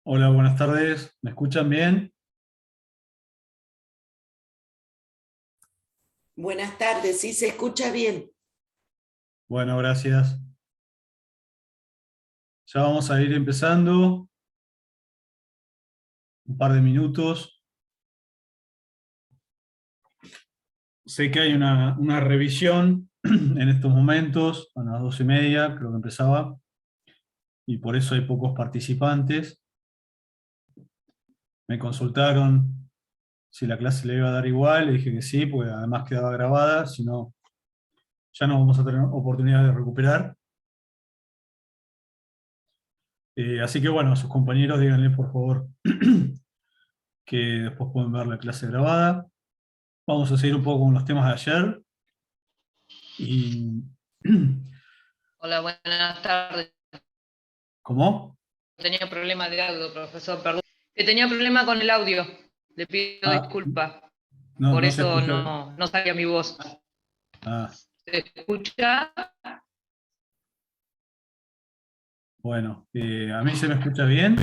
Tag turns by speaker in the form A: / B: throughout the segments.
A: Hola, buenas tardes. ¿Me escuchan bien?
B: Buenas tardes, sí se escucha bien.
A: Bueno, gracias. Ya vamos a ir empezando. Un par de minutos. Sé que hay una revisión en estos momentos, a las 12:30, creo que empezaba, y por eso hay pocos participantes. Me consultaron si la clase le iba a dar igual, le dije que sí, porque además quedaba grabada, si no, ya no vamos a tener oportunidad de recuperar. Así que bueno, a sus compañeros díganle por favor que después pueden ver la clase grabada. Vamos a seguir un poco con los temas de ayer. Y,
C: Hola, buenas tardes.
A: ¿Cómo?
C: Tenía problemas de audio, profesor, perdón. Que tenía problema con el audio. Le pido
A: Ah,
C: disculpas.
A: no,
C: Por
A: no se
C: eso
A: escucha.
C: no salía mi voz.
A: Ah,
C: ¿Se escucha?
A: bueno, a mí se me escucha bien.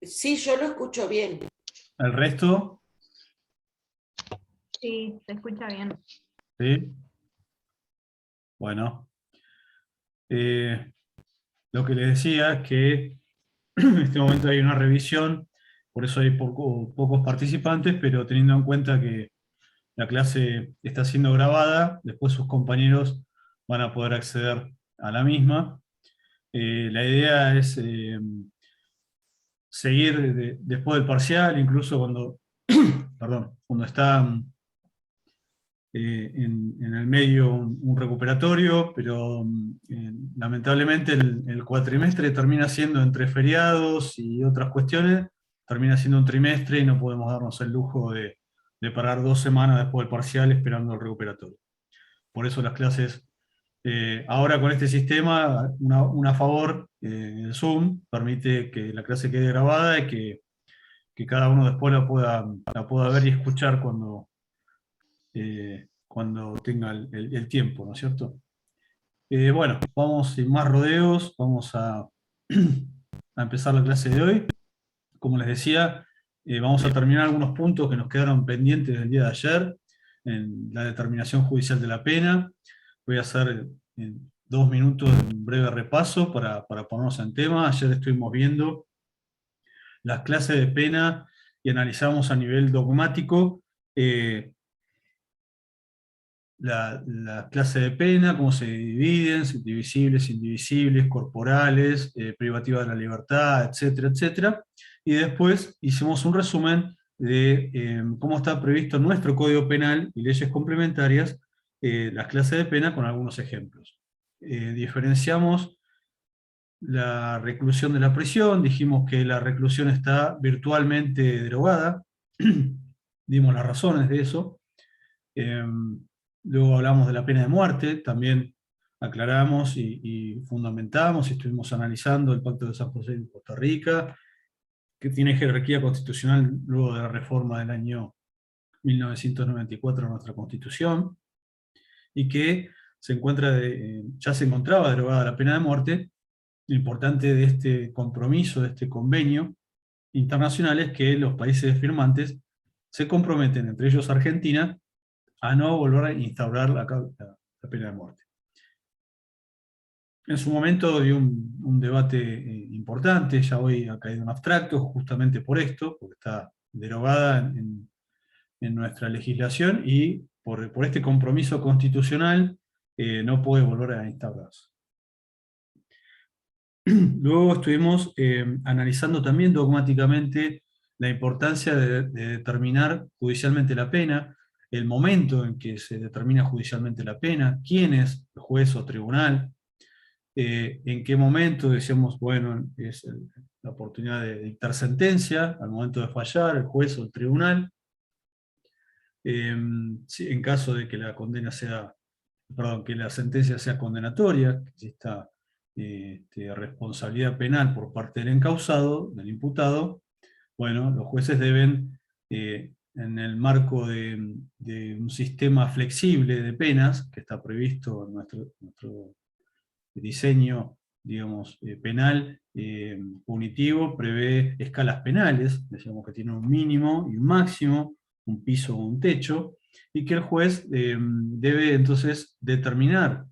B: Sí, yo lo escucho bien.
A: El resto,
D: Sí, se escucha bien.
A: sí. Bueno, eh, lo que les decía es que en este momento hay una revisión, por eso hay pocos participantes, pero teniendo en cuenta que la clase está siendo grabada, después sus compañeros van a poder acceder a la misma. La idea es seguir después del parcial, incluso cuando, perdón, cuando está en el medio un recuperatorio, pero lamentablemente el cuatrimestre termina siendo entre feriados y otras cuestiones, termina siendo un trimestre y no podemos darnos el lujo de parar 2 semanas después del parcial esperando el recuperatorio. Por eso las clases, ahora con este sistema, una a favor, el Zoom permite que la clase quede grabada y que cada uno después la pueda ver y escuchar cuando tenga el tiempo, ¿no es cierto? Bueno, vamos sin más rodeos, vamos a empezar la clase de hoy. Como les decía, vamos a terminar algunos puntos que nos quedaron pendientes del día de ayer, en la determinación judicial de la pena. Voy a hacer en 2 minutos un breve repaso para ponernos en tema. Ayer estuvimos viendo las clases de pena y analizamos a nivel dogmático la clase de pena, cómo se dividen, si divisibles, indivisibles, corporales, privativas de la libertad, etcétera, etcétera. Y después hicimos un resumen de cómo está previsto en nuestro Código Penal y leyes complementarias las clases de pena con algunos ejemplos. Diferenciamos la reclusión de la prisión, dijimos que la reclusión está virtualmente derogada, dimos las razones de eso. Luego hablamos de la pena de muerte, también aclaramos y fundamentamos y estuvimos analizando el Pacto de San José de Costa Rica, que tiene jerarquía constitucional luego de la reforma del año 1994 de nuestra Constitución, y que ya se encontraba derogada la pena de muerte. Lo importante de este compromiso, de este convenio internacional, es que los países firmantes se comprometen, entre ellos Argentina, a no volver a instaurar la pena de muerte. En su momento dio un debate importante, ya hoy ha caído en abstracto, justamente por esto, porque está derogada en nuestra legislación y por este compromiso constitucional no puede volver a instaurarse. Luego estuvimos analizando también dogmáticamente la importancia de determinar judicialmente la pena, el momento en que se determina judicialmente la pena, quién es el juez o tribunal, en qué momento decíamos, bueno, es la oportunidad de dictar sentencia, al momento de fallar, el juez o el tribunal, en caso de que la condena sea, perdón, que la sentencia sea condenatoria, que exista responsabilidad penal por parte del encausado, del imputado. Bueno, los jueces deben, en el marco de un sistema flexible de penas, que está previsto en nuestro diseño digamos, penal punitivo prevé escalas penales, decíamos que tiene un mínimo y un máximo, un piso o un techo, y que el juez debe entonces determinar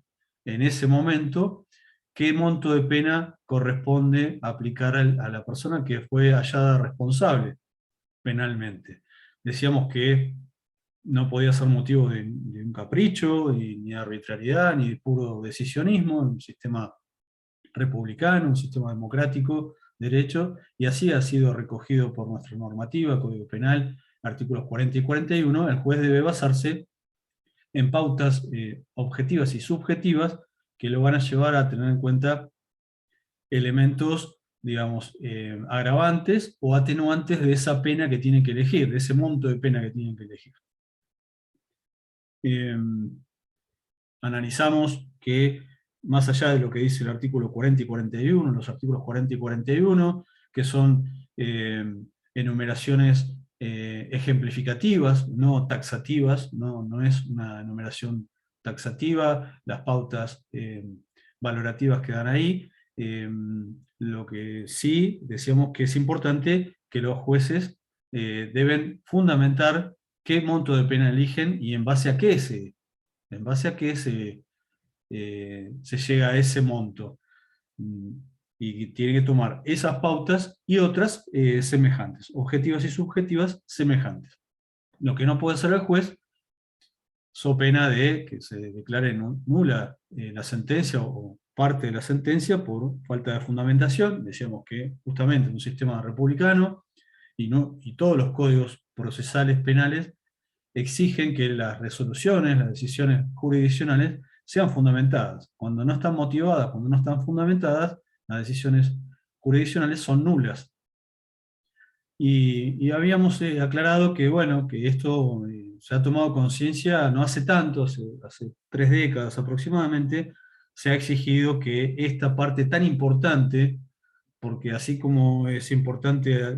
A: en ese momento qué monto de pena corresponde aplicar a la persona que fue hallada responsable penalmente. Decíamos que no podía ser motivo de un capricho, ni de arbitrariedad, ni de puro decisionismo, en un sistema republicano, un sistema democrático, derecho, y así ha sido recogido por nuestra normativa, Código Penal, artículos 40 y 41, el juez debe basarse en pautas objetivas y subjetivas que lo van a llevar a tener en cuenta elementos, digamos, agravantes o atenuantes de esa pena que tiene que elegir, de ese monto de pena que tienen que elegir. Analizamos que, más allá de lo que dice el artículo 40 y 41, los artículos 40 y 41, que son enumeraciones ejemplificativas, no taxativas, no es una enumeración taxativa, las pautas valorativas que dan ahí. Lo que sí decíamos que es importante que los jueces deben fundamentar qué monto de pena eligen y en base a qué se llega a ese monto. Y tiene que tomar esas pautas y otras semejantes, objetivas y subjetivas semejantes. Lo que no puede hacer el juez, so pena de que se declare nula la sentencia o parte de la sentencia por falta de fundamentación. Decíamos que justamente en un sistema republicano y todos los códigos procesales penales exigen que las resoluciones, las decisiones jurisdiccionales sean fundamentadas. Cuando no están motivadas, cuando no están fundamentadas, las decisiones jurisdiccionales son nulas. Y habíamos aclarado que, bueno, que esto se ha tomado conciencia no hace tanto, hace 3 décadas aproximadamente, se ha exigido que esta parte tan importante, porque así como es importante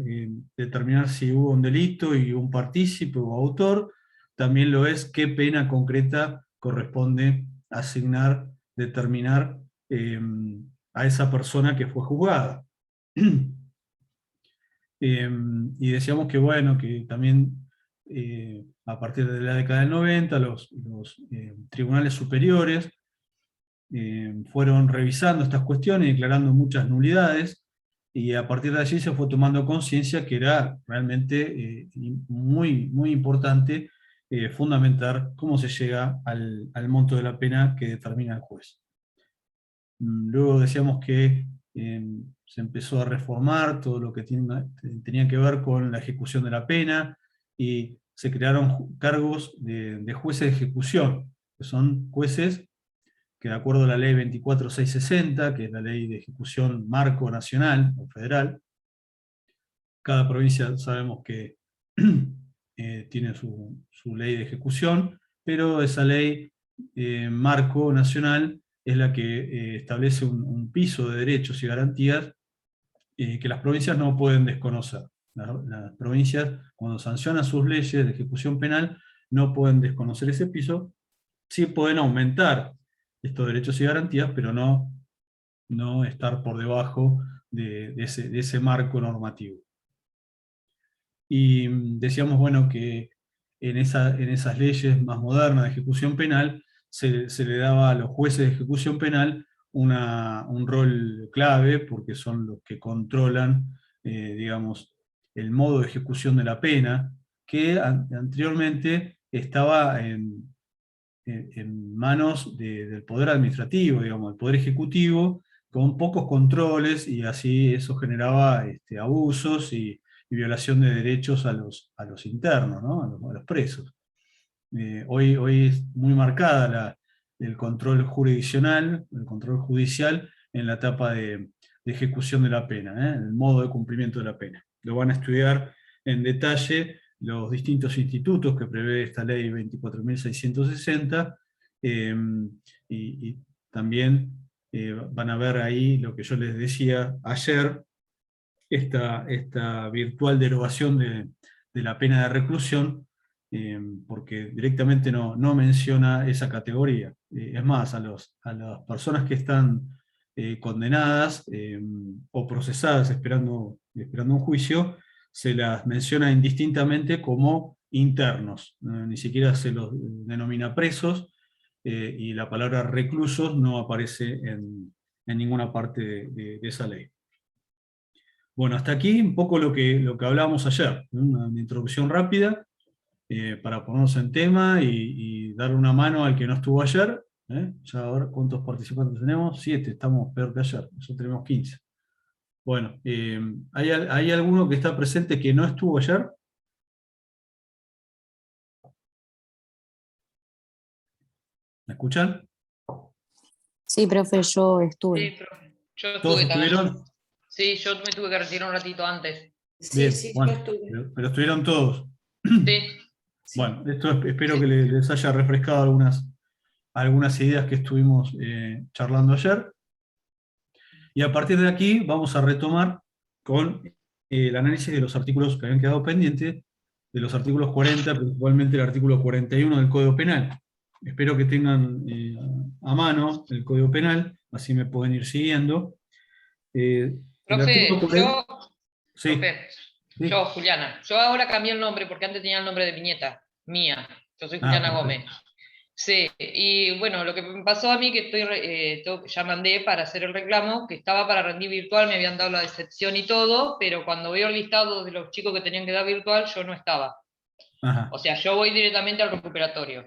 A: determinar si hubo un delito y un partícipe o autor, también lo es qué pena concreta corresponde asignar, determinar a esa persona que fue juzgada. Y decíamos que, bueno, que también a partir de la década del 90 los tribunales superiores fueron revisando estas cuestiones y declarando muchas nulidades, y a partir de allí se fue tomando conciencia que era realmente muy importante fundamentar cómo se llega al monto de la pena que determina el juez. Luego decíamos que se empezó a reformar todo lo que tenía que ver con la ejecución de la pena, y se crearon cargos de jueces de ejecución, que son jueces que de acuerdo a la ley 24660, que es la ley de ejecución marco nacional o federal, cada provincia sabemos que tiene su ley de ejecución, pero esa ley marco nacional es la que establece un piso de derechos y garantías que las provincias no pueden desconocer. Las provincias, cuando sancionan sus leyes de ejecución penal, no pueden desconocer ese piso, sí pueden aumentar estos derechos y garantías, pero no estar por debajo de ese marco normativo. Y decíamos, bueno, que en esas leyes más modernas de ejecución penal se le daba a los jueces de ejecución penal un rol clave, porque son los que controlan, digamos, el modo de ejecución de la pena, que anteriormente estaba en manos del Poder Administrativo, digamos, el Poder Ejecutivo, con pocos controles, y así eso generaba abusos y violación de derechos a los internos, ¿no? a los presos. Hoy es muy marcada el control jurisdiccional, el control judicial en la etapa de ejecución de la pena, el modo de cumplimiento de la pena. Lo van a estudiar en detalle los distintos institutos que prevé esta ley 24.660, y también van a ver ahí lo que yo les decía ayer, esta virtual derogación de la pena de reclusión, porque directamente no menciona esa categoría. Es más, a las personas que están condenadas o procesadas esperando un juicio, se las menciona indistintamente como internos, ni siquiera se los denomina presos, y la palabra reclusos no aparece en ninguna parte de esa ley. Bueno, hasta aquí un poco lo que hablábamos ayer, ¿no? Una introducción rápida para ponernos en tema y darle una mano al que no estuvo ayer. Ya ahora, ¿cuántos participantes tenemos? 7, estamos peor que ayer, nosotros tenemos 15. Bueno, ¿hay alguno que está presente que no estuvo ayer? ¿Me escuchan?
D: Sí, profe, yo estuve.
C: Sí, profe. Yo
A: ¿Todos
C: estuve también.
A: estuvieron?
C: Sí, yo me tuve que retirar un ratito antes.
B: Sí,
A: Bien,
B: sí, yo
A: bueno,
B: estuve.
A: pero estuvieron todos.
C: Sí,
B: Sí.
A: Bueno, esto espero que les haya refrescado algunas ideas que estuvimos charlando ayer. Y a partir de aquí vamos a retomar con el análisis de los artículos que habían quedado pendientes, de los artículos 40, principalmente el artículo 41 del Código Penal. Espero que tengan a mano el Código Penal, así me pueden ir siguiendo. El artículo
C: profe,
A: 40, sí,
C: profe,
A: sí.
C: Juliana, yo ahora cambié el nombre porque antes tenía el nombre de mi nieta, mía. Yo soy
A: Ah,
C: Juliana Gómez.
A: perfecto.
C: Sí, y bueno, lo que me pasó a mí que ya mandé para hacer el reclamo, que estaba para rendir virtual, me habían dado la decepción y todo, pero cuando veo el listado de los chicos que tenían que dar virtual, yo no estaba.
A: Ajá.
C: O sea, yo voy directamente al recuperatorio.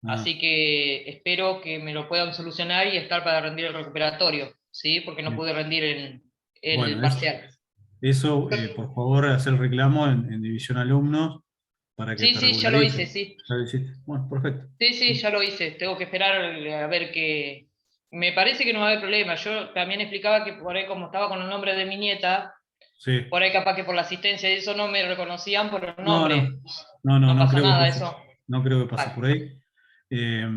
A: Ah,
C: Así que espero que me lo puedan solucionar y estar para rendir el recuperatorio, ¿sí? Porque no
A: bien.
C: pude rendir en el
A: Bueno,
C: parcial.
A: eso por favor, hacer reclamo en División Alumnos para que
C: Sí,
A: te
C: sí, ya lo hice,
A: regularicen.
C: sí.
A: ¿Ya lo hiciste? Bueno, perfecto.
C: Sí, sí, ya lo hice. Tengo que esperar a ver qué. Me parece que no va a haber problema. Yo también explicaba que por ahí, como estaba con el nombre de mi nieta,
A: Sí.
C: por ahí capaz que por la asistencia y eso no me reconocían por el
A: No,
C: nombre.
A: no, no,
C: No
A: no
C: pasa
A: creo que
C: nada,
A: pase,
C: eso.
A: no creo que pase
C: Vale.
A: por ahí. Eh,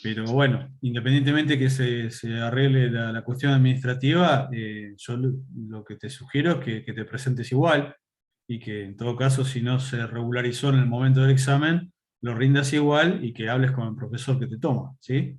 A: pero bueno, independientemente que se arregle la cuestión administrativa, yo lo que te sugiero es que te presentes igual y que en todo caso, si no se regularizó en el momento del examen, lo rindas igual y que hables con el profesor que te toma, ¿sí?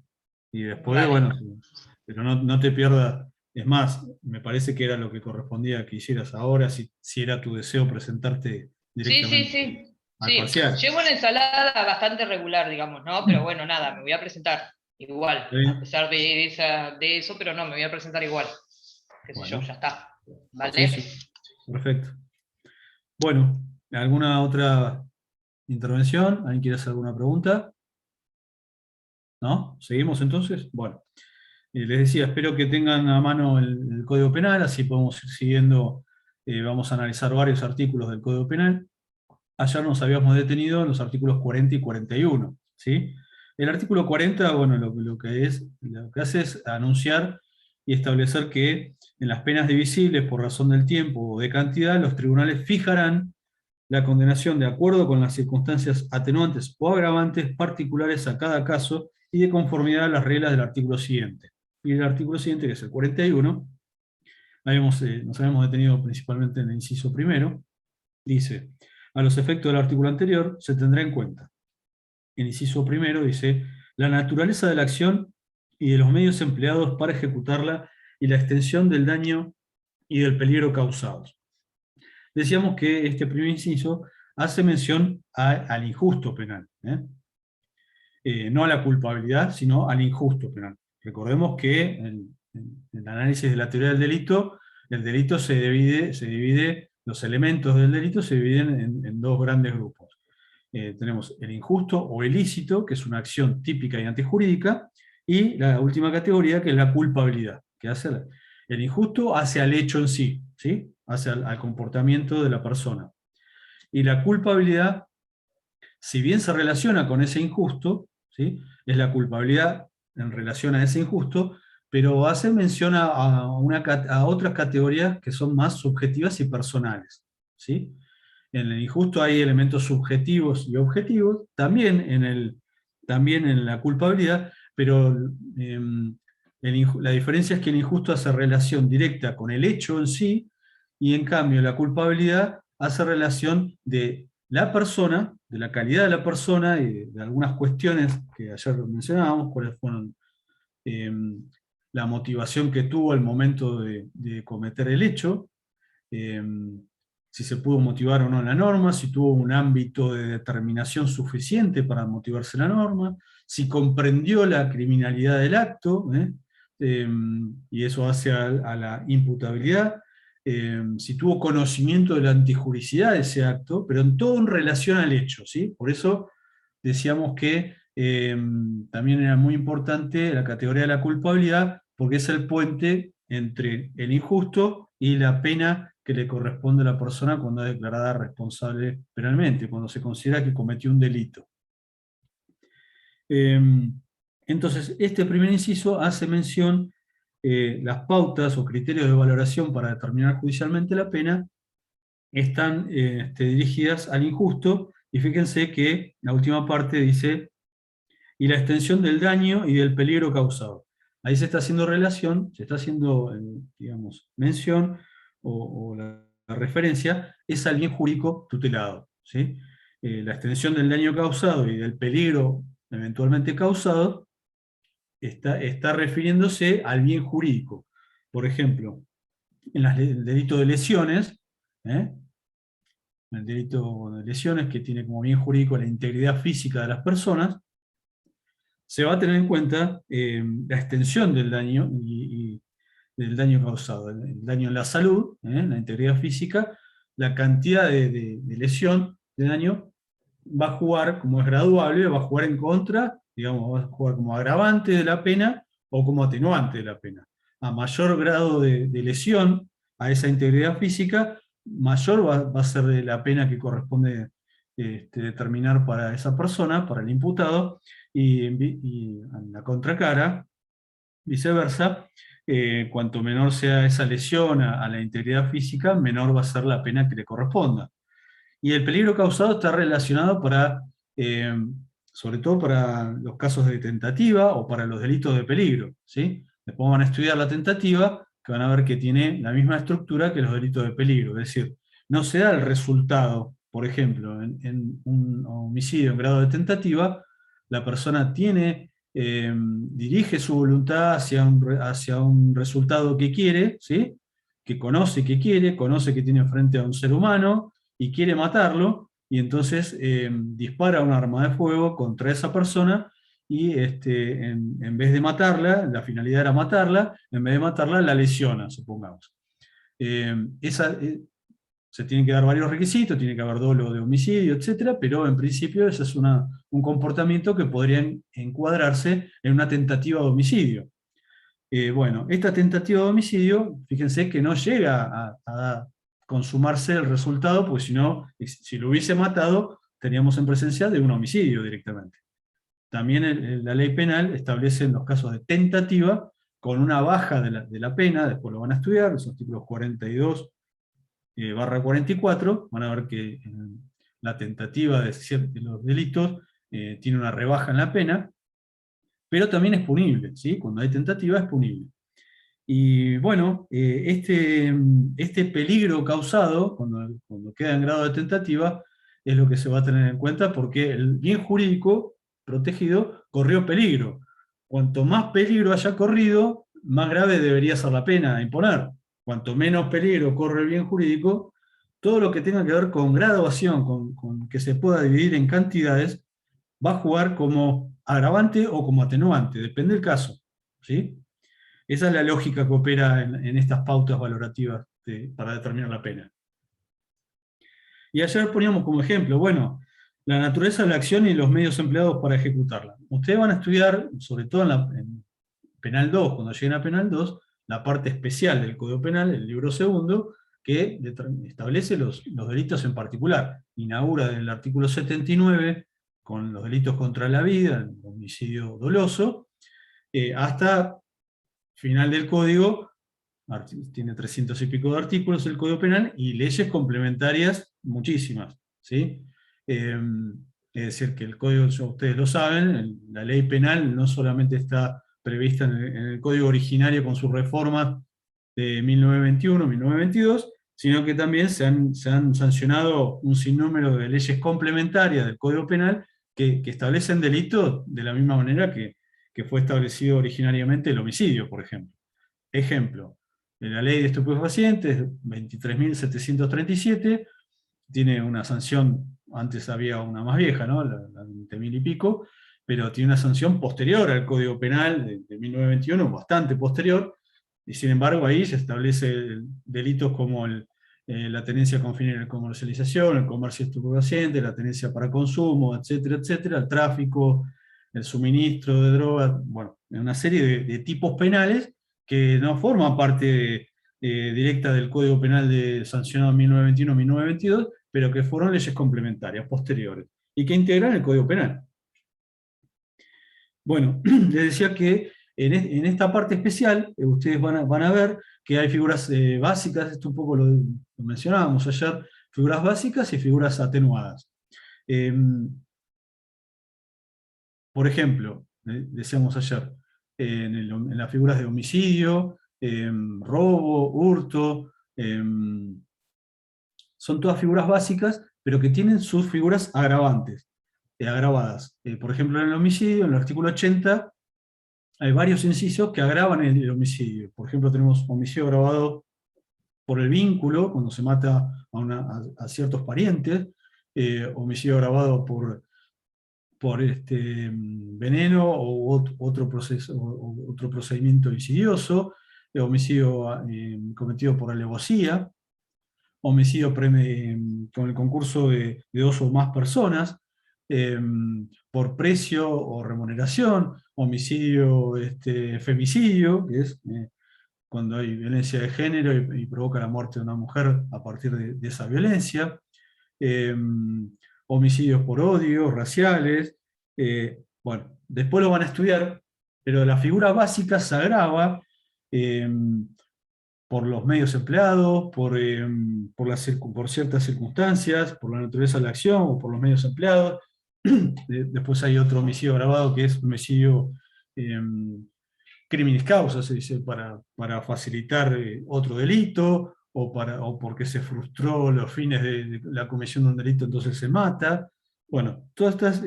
A: Y después,
C: Vale.
A: bueno, pero no te pierdas. Es más, me parece que era lo que correspondía que hicieras ahora, si era tu deseo presentarte
C: Sí, sí,
A: directamente
C: sí.
A: al
C: Sí,
A: parcial.
C: llevo una ensalada bastante regular, digamos, ¿no? Pero bueno, nada, me voy a presentar igual,
A: ¿Está
C: a
A: bien?
C: pesar de eso, pero no, me voy a presentar igual. Qué sé yo,
A: Bueno,
C: ya está.
A: sí,
C: ¿Vale?
A: sí, perfecto. Bueno, ¿alguna otra intervención? ¿Alguien quiere hacer alguna pregunta? ¿No? ¿Seguimos entonces? Bueno, les decía, espero que tengan a mano el Código Penal, así podemos ir siguiendo, vamos a analizar varios artículos del Código Penal. Ayer nos habíamos detenido en los artículos 40 y 41, ¿sí? El artículo 40, bueno, lo que hace es anunciar y establecer que en las penas divisibles por razón del tiempo o de cantidad, los tribunales fijarán la condenación de acuerdo con las circunstancias atenuantes o agravantes particulares a cada caso y de conformidad a las reglas del artículo siguiente. Y el artículo siguiente, que es el 41, nos habíamos detenido principalmente en el inciso primero, dice: a los efectos del artículo anterior se tendrá en cuenta. El inciso primero dice: la naturaleza de la acción y de los medios empleados para ejecutarla y la extensión del daño y del peligro causados. Decíamos que este primer inciso hace mención al injusto penal, no a la culpabilidad, sino al injusto penal. Recordemos que en el análisis de la teoría del delito, el delito se divide, los elementos del delito se dividen en dos grandes grupos. Tenemos el injusto o ilícito, que es una acción típica y antijurídica, y la última categoría, que es la culpabilidad, que hace el injusto hacia el hecho en sí, ¿sí? Hacia al comportamiento de la persona. Y la culpabilidad, si bien se relaciona con ese injusto, ¿sí? Es la culpabilidad en relación a ese injusto, pero hace mención a otras categorías que son más subjetivas y personales, ¿sí? En el injusto hay elementos subjetivos y objetivos, también en la culpabilidad, pero la diferencia es que el injusto hace relación directa con el hecho en sí, y en cambio la culpabilidad hace relación de la persona, de la calidad de la persona y de algunas cuestiones que ayer mencionábamos, cuáles fueron la motivación que tuvo al momento de cometer el hecho, si se pudo motivar o no la norma, si tuvo un ámbito de determinación suficiente para motivarse la norma, si comprendió la criminalidad del acto, y eso hace a la imputabilidad, si tuvo conocimiento de la antijuricidad de ese acto, pero en todo en relación al hecho, ¿sí? Por eso decíamos que también era muy importante la categoría de la culpabilidad, porque es el puente entre el injusto y la pena que le corresponde a la persona cuando es declarada responsable penalmente, cuando se considera que cometió un delito. Entonces, este primer inciso hace mención las pautas o criterios de valoración para determinar judicialmente la pena están dirigidas al injusto, y fíjense que la última parte dice, y la extensión del daño y del peligro causado. Ahí se está haciendo relación, se está haciendo, digamos, mención, o la referencia, es al bien jurídico tutelado, ¿sí? La extensión del daño causado y del peligro eventualmente causado está refiriéndose al bien jurídico. Por ejemplo, en el delito de lesiones, el delito de lesiones, que tiene como bien jurídico la integridad física de las personas, se va a tener en cuenta la extensión del daño y del daño causado, el daño en la salud, la integridad física, la cantidad de lesión, de daño, va a jugar, como es graduable, va a jugar en contra, digamos, va a jugar como agravante de la pena o como atenuante de la pena. A mayor grado de lesión a esa integridad física, mayor va a ser la pena que corresponde determinar para esa persona, para el imputado, y en la contracara, viceversa, cuanto menor sea esa lesión a la integridad física, menor va a ser la pena que le corresponda. Y el peligro causado está relacionado sobre todo para los casos de tentativa o para los delitos de peligro, ¿sí? Después van a estudiar la tentativa, que van a ver que tiene la misma estructura que los delitos de peligro, es decir, no se da el resultado, por ejemplo, en un homicidio en grado de tentativa, la persona dirige su voluntad hacia un resultado que quiere, ¿sí? Que conoce que quiere, conoce que tiene frente a un ser humano, y quiere matarlo, y entonces dispara un arma de fuego contra esa persona, y en vez de matarla, la finalidad era matarla, en vez de matarla la lesiona, supongamos. Se tienen que dar varios requisitos, tiene que haber dolo de homicidio, etc., pero en principio ese es un comportamiento que podría encuadrarse en una tentativa de homicidio. Bueno, esta tentativa de homicidio, fíjense que no llega a consumarse el resultado, porque si lo hubiese matado, estaríamos en presencia de un homicidio directamente. También la ley penal establece en los casos de tentativa, con una baja de la pena, después lo van a estudiar, los artículos 42 /44, van a ver que la tentativa de los delitos tiene una rebaja en la pena, pero también es punible, ¿sí? Cuando hay tentativa es punible. Y bueno, este peligro causado, cuando queda en grado de tentativa, es lo que se va a tener en cuenta, porque el bien jurídico protegido corrió peligro. Cuanto más peligro haya corrido, más grave debería ser la pena a imponer. Cuanto menos peligro corre el bien jurídico, todo lo que tenga que ver con graduación, con que se pueda dividir en cantidades, va a jugar como agravante o como atenuante, depende del caso, ¿sí? Esa es la lógica que opera en estas pautas valorativas para determinar la pena. Y ayer poníamos como ejemplo, bueno, la naturaleza de la acción y los medios empleados para ejecutarla. Ustedes van a estudiar, sobre todo en Penal 2, cuando lleguen a Penal 2, la parte especial del Código Penal, el libro segundo, que establece los delitos en particular. Inaugura desde el artículo 79, con los delitos contra la vida, el homicidio doloso, hasta final del código, tiene 300 y pico de artículos el Código Penal, y leyes complementarias muchísimas, ¿sí? Es decir, que el código, ustedes lo saben, la ley penal no solamente está prevista en el código originario con sus reformas de 1921, 1922, sino que también se han sancionado un sinnúmero de leyes complementarias del Código Penal que establecen delitos de la misma manera que que fue establecido originariamente el homicidio, por ejemplo. Ejemplo, en la ley de estupefacientes, 23.737, tiene una sanción, antes había una más vieja, ¿no? La 20.000 y pico, pero tiene una sanción posterior al Código Penal de 1921, bastante posterior, y sin embargo ahí se establece delitos como la tenencia con fines de comercialización, el comercio estupefaciente, la tenencia para consumo, etcétera, etcétera, el tráfico, el suministro de drogas, bueno, una serie de tipos penales que no forman parte directa del Código Penal sancionado en 1921-1922, pero que fueron leyes complementarias, posteriores, y que integran el Código Penal. Bueno, les decía que en esta parte especial, ustedes van a ver que hay figuras básicas, esto un poco lo mencionábamos ayer, figuras básicas y figuras atenuadas. Por ejemplo, decíamos ayer, en las figuras de homicidio, robo, hurto, son todas figuras básicas, pero que tienen sus figuras agravantes, agravadas. Por ejemplo, en el homicidio, en el artículo 80, hay varios incisos que agravan el homicidio. Por ejemplo, tenemos homicidio agravado por el vínculo, cuando se mata a ciertos parientes, homicidio agravado por veneno o otro procedimiento insidioso, homicidio cometido por alevosía, homicidio con el concurso de 2 o más personas, por precio o remuneración, homicidio, femicidio, que es cuando hay violencia de género y provoca la muerte de una mujer a partir de esa violencia, homicidios por odio, raciales, bueno, después lo van a estudiar, pero la figura básica se agrava por los medios empleados, por ciertas circunstancias, por la naturaleza de la acción o por los medios empleados. Después hay otro homicidio agravado que es homicidio criminis causa, se dice, para facilitar otro delito, o porque se frustró los fines de la comisión de un delito, entonces se mata. Bueno, todas estas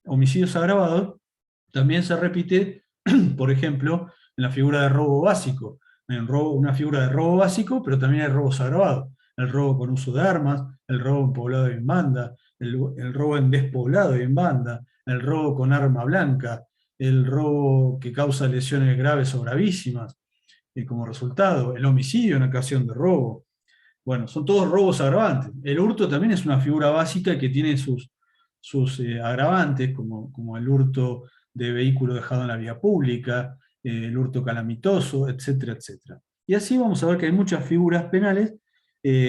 A: homicidios agravados también se repite, por ejemplo, en la figura de robo básico. Una figura de robo básico, pero también hay robos agravados. El robo con uso de armas, el robo en poblado y en banda, el robo en despoblado y en banda, el robo con arma blanca, el robo que causa lesiones graves o gravísimas, y como resultado, el homicidio en ocasión de robo. Bueno, son todos robos agravantes. El hurto también es una figura básica que tiene sus agravantes, como el hurto de vehículo dejado en la vía pública, el hurto calamitoso, etcétera, etcétera. Y así vamos a ver que hay muchas figuras penales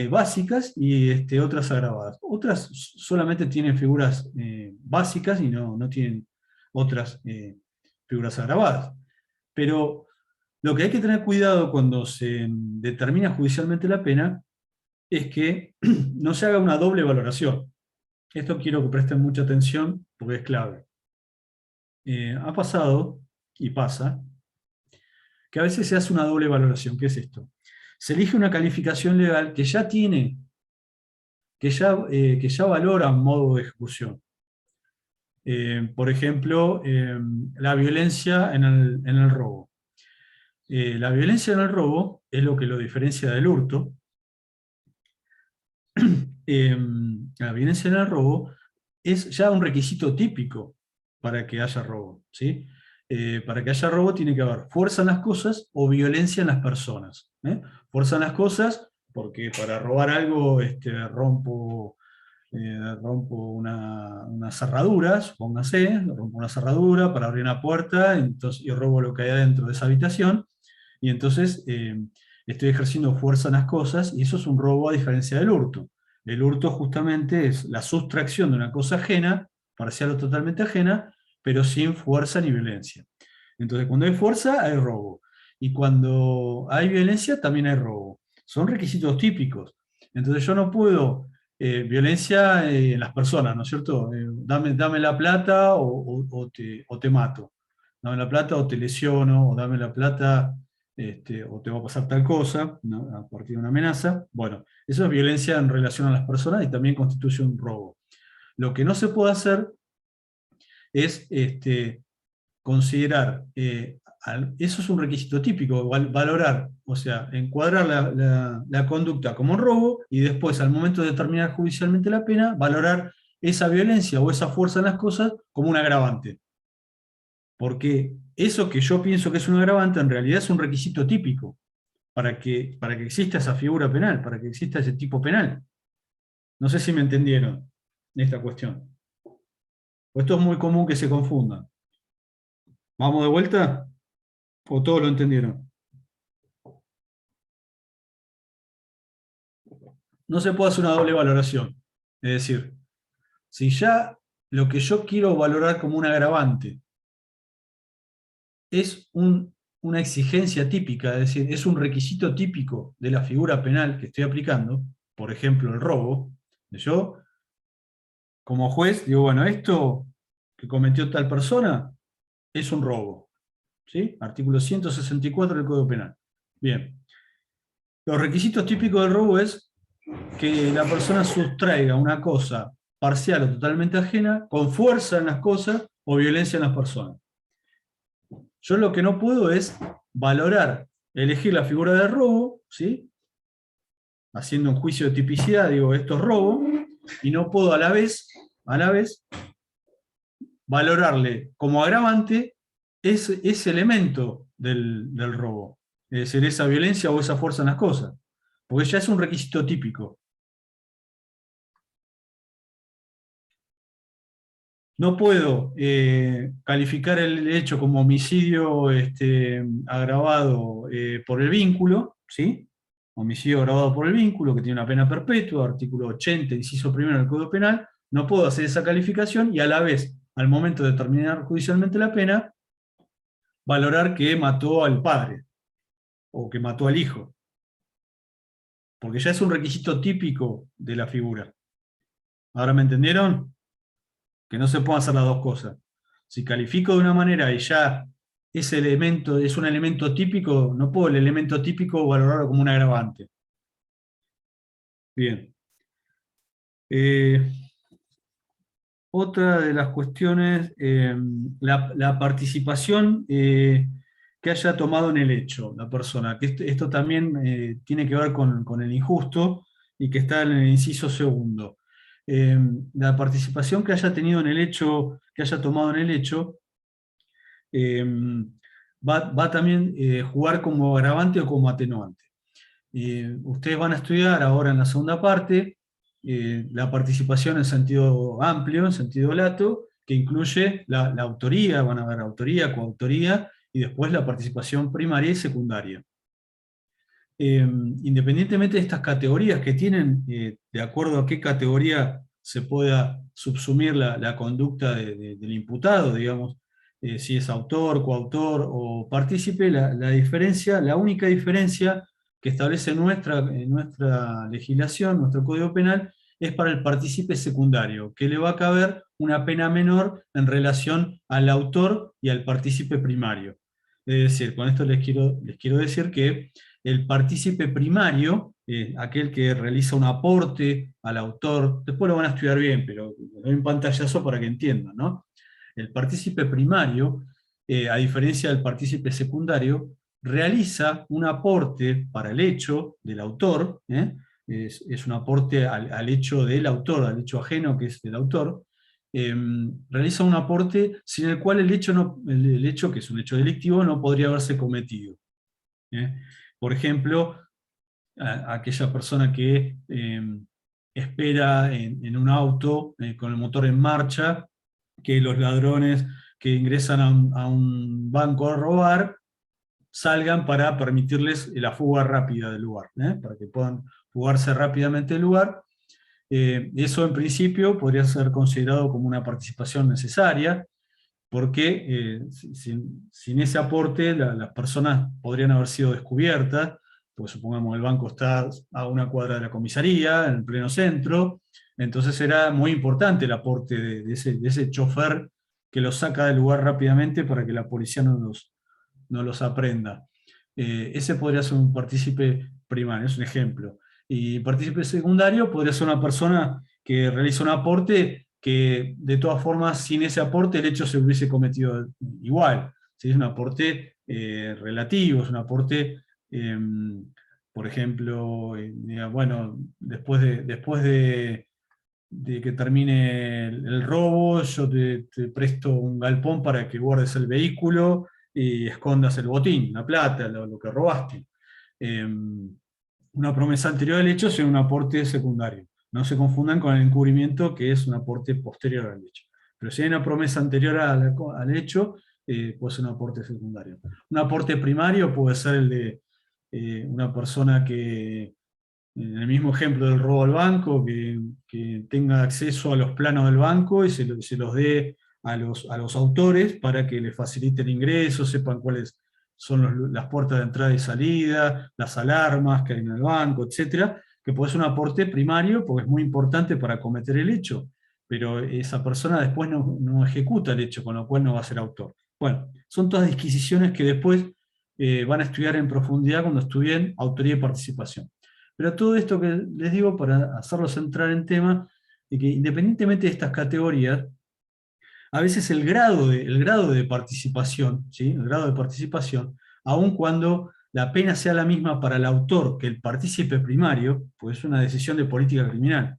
A: básicas y otras agravadas. Otras solamente tienen figuras básicas y no tienen otras figuras agravadas. Pero lo que hay que tener cuidado cuando se determina judicialmente la pena es que no se haga una doble valoración. Esto quiero que presten mucha atención porque es clave. Ha pasado, y pasa, que a veces se hace una doble valoración. ¿Qué es esto? Se elige una calificación legal que ya tiene, que ya valora un modo de ejecución. Por ejemplo, la violencia en el robo. La violencia en el robo es lo que lo diferencia del hurto. La violencia en el robo es ya un requisito típico para que haya robo, ¿sí? Para que haya robo tiene que haber fuerza en las cosas o violencia en las personas. Fuerza en las cosas, porque para robar algo rompo unas cerraduras, póngase, rompo una cerradura para abrir una puerta y robo lo que hay adentro de esa habitación, y entonces estoy ejerciendo fuerza en las cosas, y eso es un robo a diferencia del hurto. El hurto justamente es la sustracción de una cosa ajena, parcial o totalmente ajena, pero sin fuerza ni violencia. Entonces, cuando hay fuerza, hay robo. Y cuando hay violencia, también hay robo. Son requisitos típicos. Entonces, yo no puedo violencia en las personas, ¿no es cierto? Dame la plata o te mato. Dame la plata o te lesiono, o dame la plata o te va a pasar tal cosa, ¿no? A partir de una amenaza. Bueno, eso es violencia en relación a las personas y también constituye un robo. Lo que no se puede hacer es considerar, eso es un requisito típico, valorar, o sea, encuadrar la conducta como un robo, y después, al momento de determinar judicialmente la pena, valorar esa violencia o esa fuerza en las cosas como un agravante. Porque eso que yo pienso que es un agravante, en realidad es un requisito típico para que exista esa figura penal, para que exista ese tipo penal. No sé si me entendieron esta cuestión. Esto es muy común que se confunda. ¿Vamos de vuelta? ¿O todos lo entendieron? No se puede hacer una doble valoración. Es decir, si ya lo que yo quiero valorar como un agravante es una exigencia típica, es decir, es un requisito típico de la figura penal que estoy aplicando, por ejemplo, el robo, yo, como juez, digo, bueno, esto que cometió tal persona es un robo. ¿Sí? Artículo 164 del Código Penal. Bien. Los requisitos típicos del robo es que la persona sustraiga una cosa parcial o totalmente ajena, con fuerza en las cosas o violencia en las personas. Yo lo que no puedo es valorar, elegir la figura de robo, ¿sí? Haciendo un juicio de tipicidad, digo, esto es robo, y no puedo a la vez valorarle como agravante ese elemento del robo. Es decir, esa violencia o esa fuerza en las cosas. Porque ya es un requisito típico. No puedo calificar el hecho como homicidio agravado por el vínculo, ¿sí? Homicidio agravado por el vínculo, que tiene una pena perpetua, artículo 80, inciso primero del Código Penal. No puedo hacer esa calificación y a la vez, al momento de determinar judicialmente la pena, valorar que mató al padre o que mató al hijo. Porque ya es un requisito típico de la figura. ¿Ahora me entendieron? Que no se pueden hacer las dos cosas. Si califico de una manera y ya ese elemento es un elemento típico, no puedo el elemento típico valorarlo como un agravante. Bien. Otra de las cuestiones, la participación que haya tomado en el hecho la persona, que esto también tiene que ver con el injusto y que está en el inciso segundo. La participación que haya tenido en el hecho, que haya tomado en el hecho, va también a jugar como agravante o como atenuante. Ustedes van a estudiar ahora en la segunda parte la participación en sentido amplio, en sentido lato, que incluye la autoría, van a ver autoría, coautoría, y después la participación primaria y secundaria. Independientemente de estas categorías que tienen, de acuerdo a qué categoría se pueda subsumir la conducta del imputado, digamos, si es autor, coautor o partícipe, la única diferencia que establece nuestra legislación, nuestro Código Penal, es para el partícipe secundario, que le va a caber una pena menor en relación al autor y al partícipe primario. Es decir, con esto les quiero decir que el partícipe primario, aquel que realiza un aporte al autor, después lo van a estudiar bien, pero doy un pantallazo para que entiendan, ¿no? El partícipe primario, a diferencia del partícipe secundario, realiza un aporte para el hecho del autor, es un aporte al hecho del autor, al hecho ajeno que es del autor, realiza un aporte sin el cual el hecho, que es un hecho delictivo, no podría haberse cometido. Por ejemplo, aquella persona que espera en un auto con el motor en marcha, que los ladrones que ingresan a un banco a robar salgan para permitirles la fuga rápida del lugar, para que puedan fugarse rápidamente del lugar. Eso en principio podría ser considerado como una participación necesaria, porque sin ese aporte las personas podrían haber sido descubiertas, pues supongamos el banco está a una cuadra de la comisaría, en el pleno centro, entonces era muy importante el aporte de ese chofer que los saca del lugar rápidamente para que la policía no los aprenda. Ese podría ser un partícipe primario, es un ejemplo. Y partícipe secundario podría ser una persona que realiza un aporte que de todas formas sin ese aporte el hecho se hubiese cometido igual. ¿Sí? Es un aporte relativo, es un aporte, por ejemplo, bueno, después de que termine el robo, yo te presto un galpón para que guardes el vehículo y escondas el botín, la plata, lo que robaste. Una promesa anterior al hecho es un aporte secundario. No se confundan con el encubrimiento, que es un aporte posterior al hecho. Pero si hay una promesa anterior al hecho, puede ser un aporte secundario. Un aporte primario puede ser el de una persona que, en el mismo ejemplo del robo al banco, que tenga acceso a los planos del banco y se los dé a los autores para que les facilite el ingreso, sepan cuáles son las puertas de entrada y salida, las alarmas que hay en el banco, etcétera, que puede ser un aporte primario porque es muy importante para cometer el hecho, pero esa persona después no ejecuta el hecho, con lo cual no va a ser autor. Bueno, son todas disquisiciones que después van a estudiar en profundidad cuando estudien autoría y participación. Pero todo esto que les digo para hacerlos entrar en tema, de que independientemente de estas categorías, a veces el grado de participación, ¿sí? El grado de participación, aun cuando la pena sea la misma para el autor que el partícipe primario, pues es una decisión de política criminal.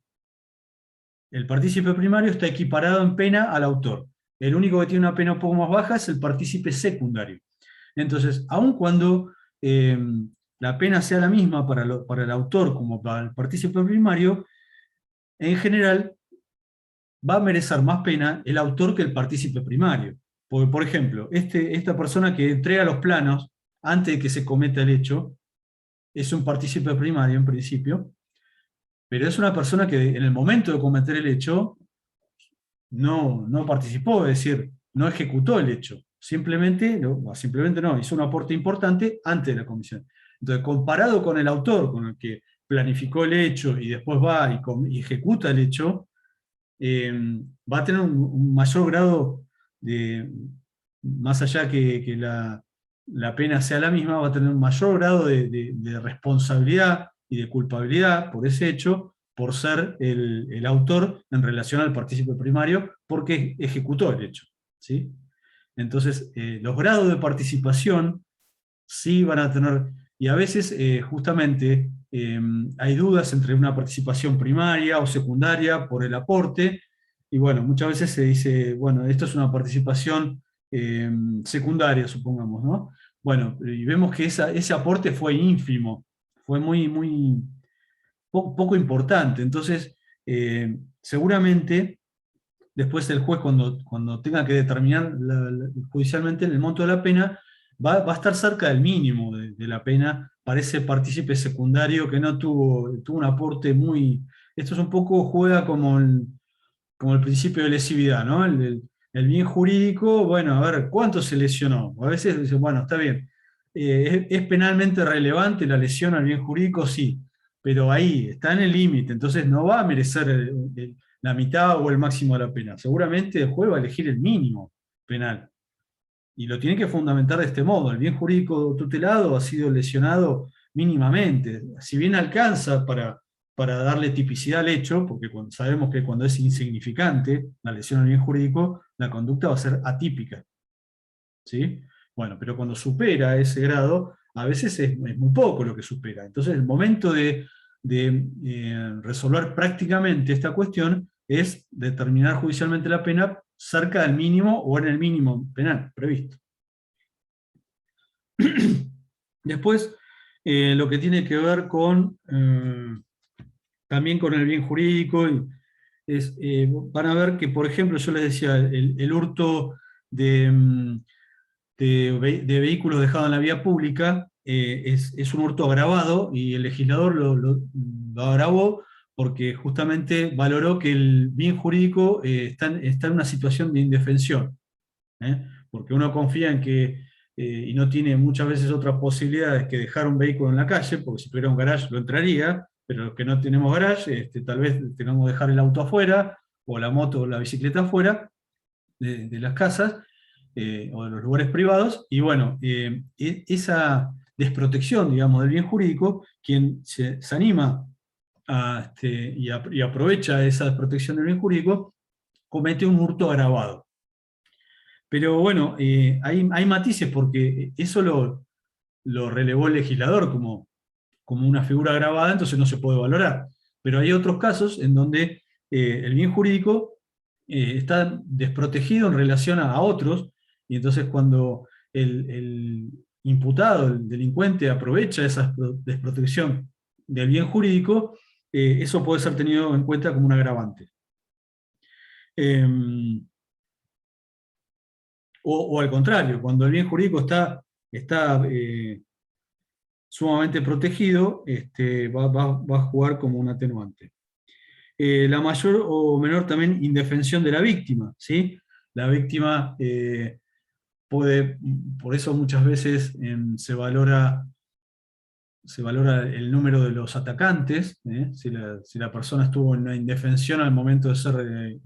A: El partícipe primario está equiparado en pena al autor. El único que tiene una pena un poco más baja es el partícipe secundario. Entonces, aun cuando la pena sea la misma para el autor como para el partícipe primario, en general va a merecer más pena el autor que el partícipe primario. Porque, por ejemplo, esta persona que entrega los planos antes de que se cometa el hecho, es un partícipe primario en principio, pero es una persona que en el momento de cometer el hecho no participó, es decir, no ejecutó el hecho. Simplemente no, hizo un aporte importante antes de la comisión. Entonces, comparado con el autor, con el que planificó el hecho y después va y ejecuta el hecho, va a tener un mayor grado de, más allá que la pena sea la misma, va a tener un mayor grado de responsabilidad y de culpabilidad por ese hecho, por ser el autor en relación al partícipe primario, porque ejecutó el hecho. ¿Sí? Entonces, los grados de participación sí van a tener, y a veces justamente hay dudas entre una participación primaria o secundaria por el aporte, y bueno, muchas veces se dice, bueno, esto es una participación secundaria, supongamos, ¿no? Bueno, y vemos que ese aporte fue ínfimo, fue muy poco importante, entonces seguramente después el juez cuando tenga que determinar judicialmente el monto de la pena, va a estar cerca del mínimo de la pena para ese partícipe secundario que no tuvo un aporte muy... Esto es un poco, juega como el principio de lesividad, ¿no? El bien jurídico, bueno, a ver, ¿cuánto se lesionó? A veces dicen, bueno, está bien, ¿es penalmente relevante la lesión al bien jurídico? Sí, pero ahí, está en el límite, entonces no va a merecer la mitad o el máximo de la pena. Seguramente el juez va a elegir el mínimo penal. Y lo tiene que fundamentar de este modo. El bien jurídico tutelado ha sido lesionado mínimamente. Si bien alcanza para darle tipicidad al hecho, porque sabemos que cuando es insignificante la lesión al bien jurídico, la conducta va a ser atípica. ¿Sí? Bueno, pero cuando supera ese grado, a veces es muy poco lo que supera. Entonces el momento de resolver prácticamente esta cuestión es determinar judicialmente la pena cerca del mínimo o en el mínimo penal previsto. Después, lo que tiene que ver también con el bien jurídico, van a ver que, por ejemplo, yo les decía, el hurto de vehículos dejados en la vía pública es un hurto agravado, y el legislador lo agravó porque justamente valoró que el bien jurídico está en una situación de indefensión, porque uno confía en que, y no tiene muchas veces otras posibilidades que dejar un vehículo en la calle, porque si tuviera un garage lo entraría, pero los que no tenemos garage, tal vez tengamos que dejar el auto afuera, o la moto o la bicicleta afuera de las casas, o de los lugares privados, y bueno, esa desprotección, digamos, del bien jurídico, quien se anima y aprovecha esa desprotección del bien jurídico, comete un hurto agravado. Pero bueno, hay matices porque eso lo relevó el legislador como una figura agravada, entonces no se puede valorar. Pero hay otros casos en donde el bien jurídico está desprotegido en relación a otros, y entonces cuando el imputado, el delincuente, aprovecha esa desprotección del bien jurídico, eso puede ser tenido en cuenta como un agravante. O al contrario, cuando el bien jurídico está sumamente protegido, va a jugar como un atenuante. La mayor o menor también indefensión de la víctima, ¿sí? La víctima puede, por eso muchas veces se valora el número de los atacantes, si la persona estuvo en una indefensión al momento de ser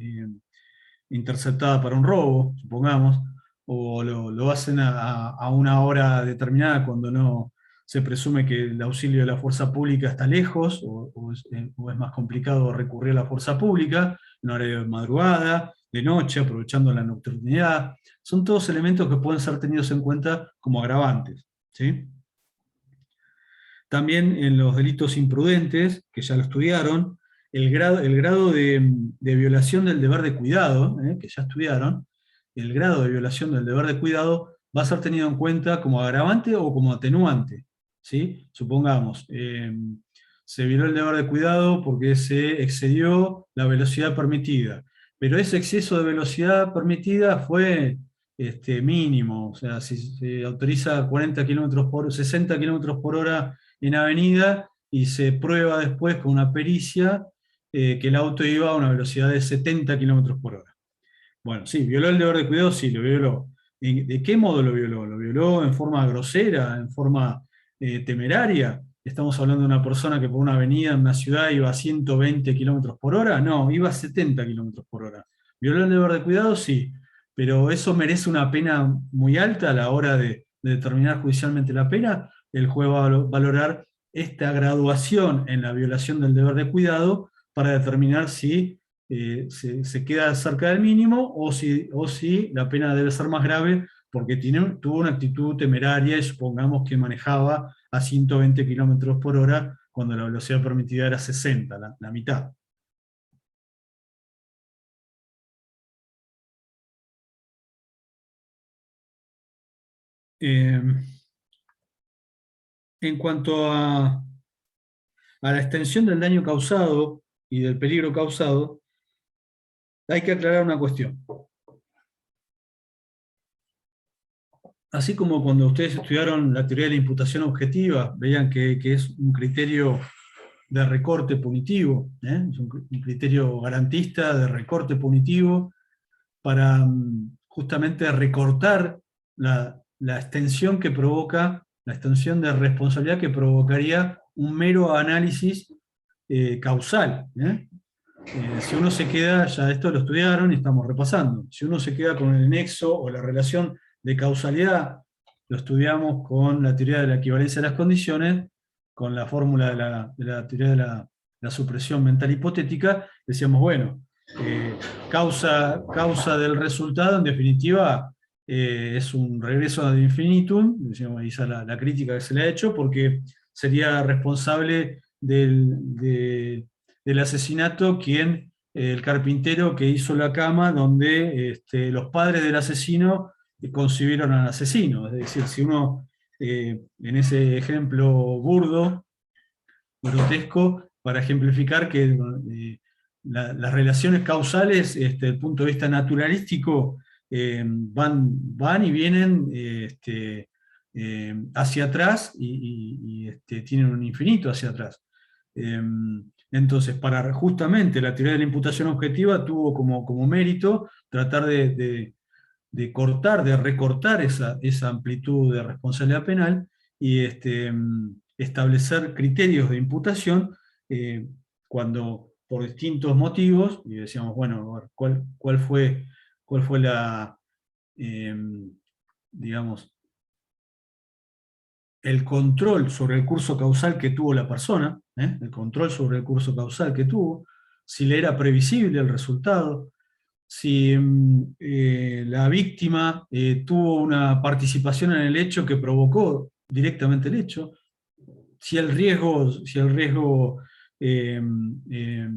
A: interceptada para un robo, supongamos, o lo hacen a una hora determinada cuando no se presume que el auxilio de la fuerza pública está lejos, o es más complicado recurrir a la fuerza pública, en horario de madrugada, de noche, aprovechando la nocturnidad. Son todos elementos que pueden ser tenidos en cuenta como agravantes, ¿sí? También en los delitos imprudentes, que ya lo estudiaron, el grado de violación del deber de cuidado, que ya estudiaron, el grado de violación del deber de cuidado va a ser tenido en cuenta como agravante o como atenuante, ¿sí? Supongamos, se violó el deber de cuidado porque se excedió la velocidad permitida, pero ese exceso de velocidad permitida fue mínimo, o sea, si se autoriza 60 kilómetros por hora en avenida, y se prueba después con una pericia que el auto iba a una velocidad de 70 kilómetros por hora. Bueno, sí, violó el deber de cuidado, sí, lo violó. ¿De qué modo lo violó? ¿Lo violó en forma grosera, en forma temeraria? ¿Estamos hablando de una persona que por una avenida en una ciudad iba a 120 kilómetros por hora? No, iba a 70 kilómetros por hora. ¿Violó el deber de cuidado? Sí, pero ¿eso merece una pena muy alta a la hora de determinar judicialmente la pena? El juez va a valorar esta graduación en la violación del deber de cuidado para determinar si se queda cerca del mínimo o si la pena debe ser más grave porque tuvo una actitud temeraria y supongamos que manejaba a 120 kilómetros por hora cuando la velocidad permitida era 60, la mitad. En cuanto a la extensión del daño causado y del peligro causado, hay que aclarar una cuestión. Así como cuando ustedes estudiaron la teoría de la imputación objetiva, veían que es un criterio de recorte punitivo, es un criterio garantista de recorte punitivo para justamente recortar la extensión que provoca, la extensión de responsabilidad que provocaría un mero análisis causal. Si uno se queda, ya esto lo estudiaron y estamos repasando, si uno se queda con el nexo o la relación de causalidad, lo estudiamos con la teoría de la equivalencia de las condiciones, con la fórmula de la teoría de la supresión mental hipotética, decíamos, bueno, causa del resultado, en definitiva, es un regreso ad infinitum, decíamos, esa es la crítica que se le ha hecho, porque sería responsable del asesinato el carpintero que hizo la cama donde los padres del asesino concibieron al asesino. Es decir, si uno, en ese ejemplo burdo, grotesco, para ejemplificar que las relaciones causales, desde el punto de vista naturalístico, van y vienen hacia atrás y tienen un infinito hacia atrás. Entonces, justamente la teoría de la imputación objetiva tuvo como mérito tratar de recortar esa amplitud de responsabilidad penal y establecer criterios de imputación cuando por distintos motivos, y decíamos, bueno, a ver, cuál fue digamos, el control sobre el curso causal que tuvo la persona, el control sobre el curso causal que tuvo, si le era previsible el resultado, si la víctima tuvo una participación en el hecho que provocó directamente el hecho, si el riesgo eh, eh,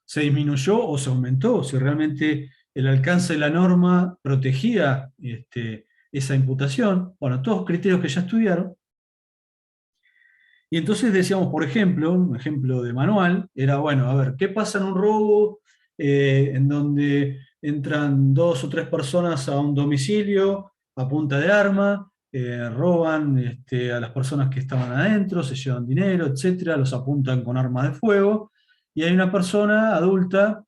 A: se disminuyó o se aumentó, si realmente el alcance de la norma protegía esa imputación, bueno, todos criterios que ya estudiaron. Y entonces decíamos, por ejemplo, un ejemplo de manual, era, bueno, a ver, ¿qué pasa en un robo en donde entran 2 o 3 personas a un domicilio a punta de arma, roban a las personas que estaban adentro, se llevan dinero, etcétera, los apuntan con armas de fuego, y hay una persona adulta,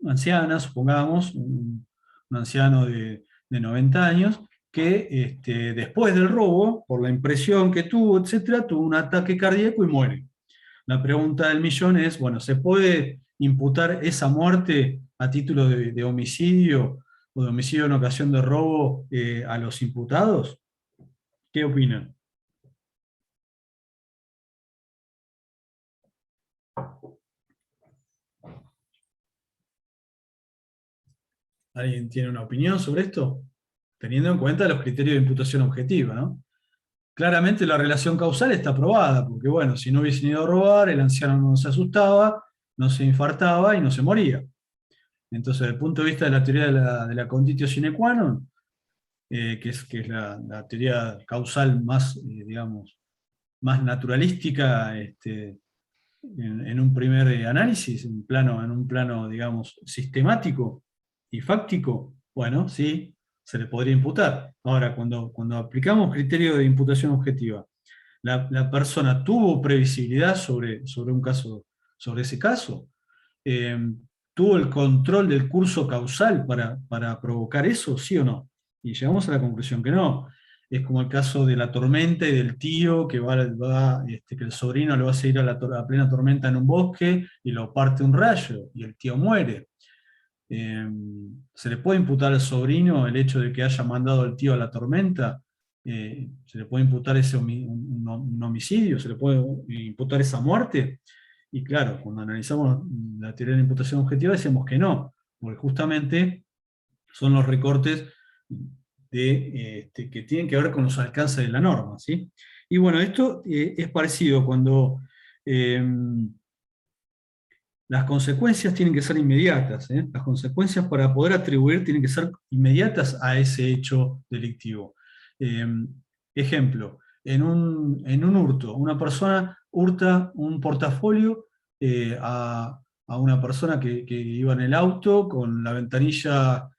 A: anciana, supongamos, un anciano de 90 años, que después del robo, por la impresión que tuvo, etcétera, tuvo un ataque cardíaco y muere. La pregunta del millón es, bueno, ¿se puede imputar esa muerte a título de homicidio o de homicidio en ocasión de robo a los imputados? ¿Qué opinan? ¿Alguien tiene una opinión sobre esto? Teniendo en cuenta los criterios de imputación objetiva, ¿no? Claramente la relación causal está probada, porque bueno, si no hubiesen ido a robar, el anciano no se asustaba, no se infartaba y no se moría. Entonces, desde el punto de vista de la teoría de la conditio sine qua non, que es la teoría causal más, digamos, más naturalística en un primer análisis, en un plano, digamos, sistemático y fáctico, bueno, sí, se le podría imputar. Ahora, cuando aplicamos criterio de imputación objetiva, la persona tuvo previsibilidad sobre un caso, sobre ese caso, eh, tuvo el control del curso causal para provocar eso, ¿sí o no? Y llegamos a la conclusión que no. Es como el caso de la tormenta y del tío que que el sobrino le va a seguir a plena tormenta en un bosque y lo parte un rayo y el tío muere. Eh, ¿Se le puede imputar al sobrino el hecho de que haya mandado al tío a la tormenta? ¿Se le puede imputar un homicidio? ¿Se le puede imputar esa muerte? Y claro, cuando analizamos la teoría de la imputación objetiva decimos que no, porque justamente son los recortes que tienen que ver con los alcances de la norma, ¿sí? Y bueno, esto es parecido cuando las consecuencias tienen que ser inmediatas, ¿eh? Las consecuencias para poder atribuir tienen que ser inmediatas a ese hecho delictivo. Ejemplo, en un hurto, una persona hurta un portafolio a una persona que iba en el auto con la ventanilla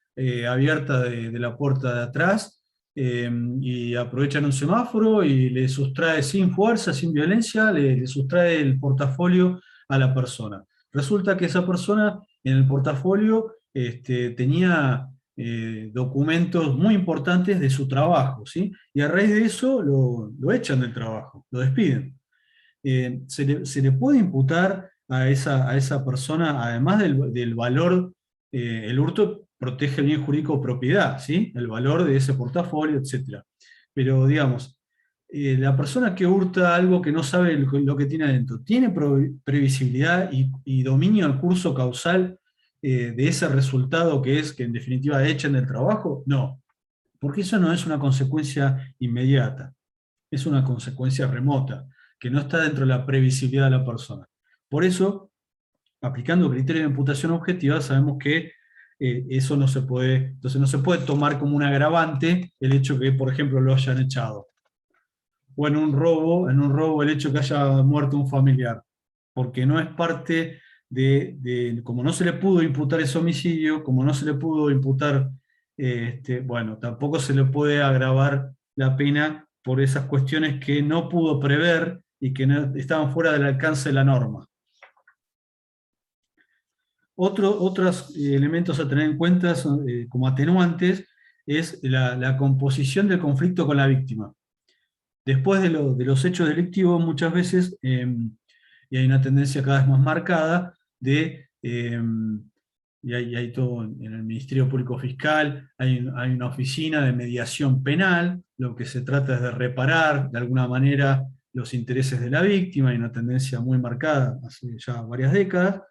A: abierta de la puerta de atrás, y aprovechan un semáforo y le sustrae sin fuerza, sin violencia, le sustrae el portafolio a la persona. Resulta que esa persona en el portafolio tenía documentos muy importantes de su trabajo, ¿sí? Y a raíz de eso lo echan del trabajo, lo despiden. Se le puede imputar a esa persona, además del valor, el hurto protege el bien jurídico propiedad, ¿sí? El valor de ese portafolio, etc. Pero digamos, la persona que hurta algo que no sabe lo que tiene adentro, ¿tiene previsibilidad y dominio del curso causal de ese resultado que es que en definitiva echen del trabajo? No, porque eso no es una consecuencia inmediata, es una consecuencia remota, que no está dentro de la previsibilidad de la persona. Por eso, aplicando criterios de imputación objetiva, sabemos que eso no se puede, entonces no se puede tomar como un agravante el hecho que, por ejemplo, lo hayan echado. O en un robo el hecho que haya muerto un familiar, porque no es parte como no se le pudo imputar ese homicidio, como no se le pudo imputar, bueno, tampoco se le puede agravar la pena por esas cuestiones que no pudo prever y que estaban fuera del alcance de la norma. Otros elementos a tener en cuenta como atenuantes es la composición del conflicto con la víctima. Después de los hechos delictivos, muchas veces, y hay una tendencia cada vez más marcada, y hay todo en el Ministerio Público Fiscal, hay una oficina de mediación penal, lo que se trata es de reparar de alguna manera los intereses de la víctima, hay una tendencia muy marcada hace ya varias décadas.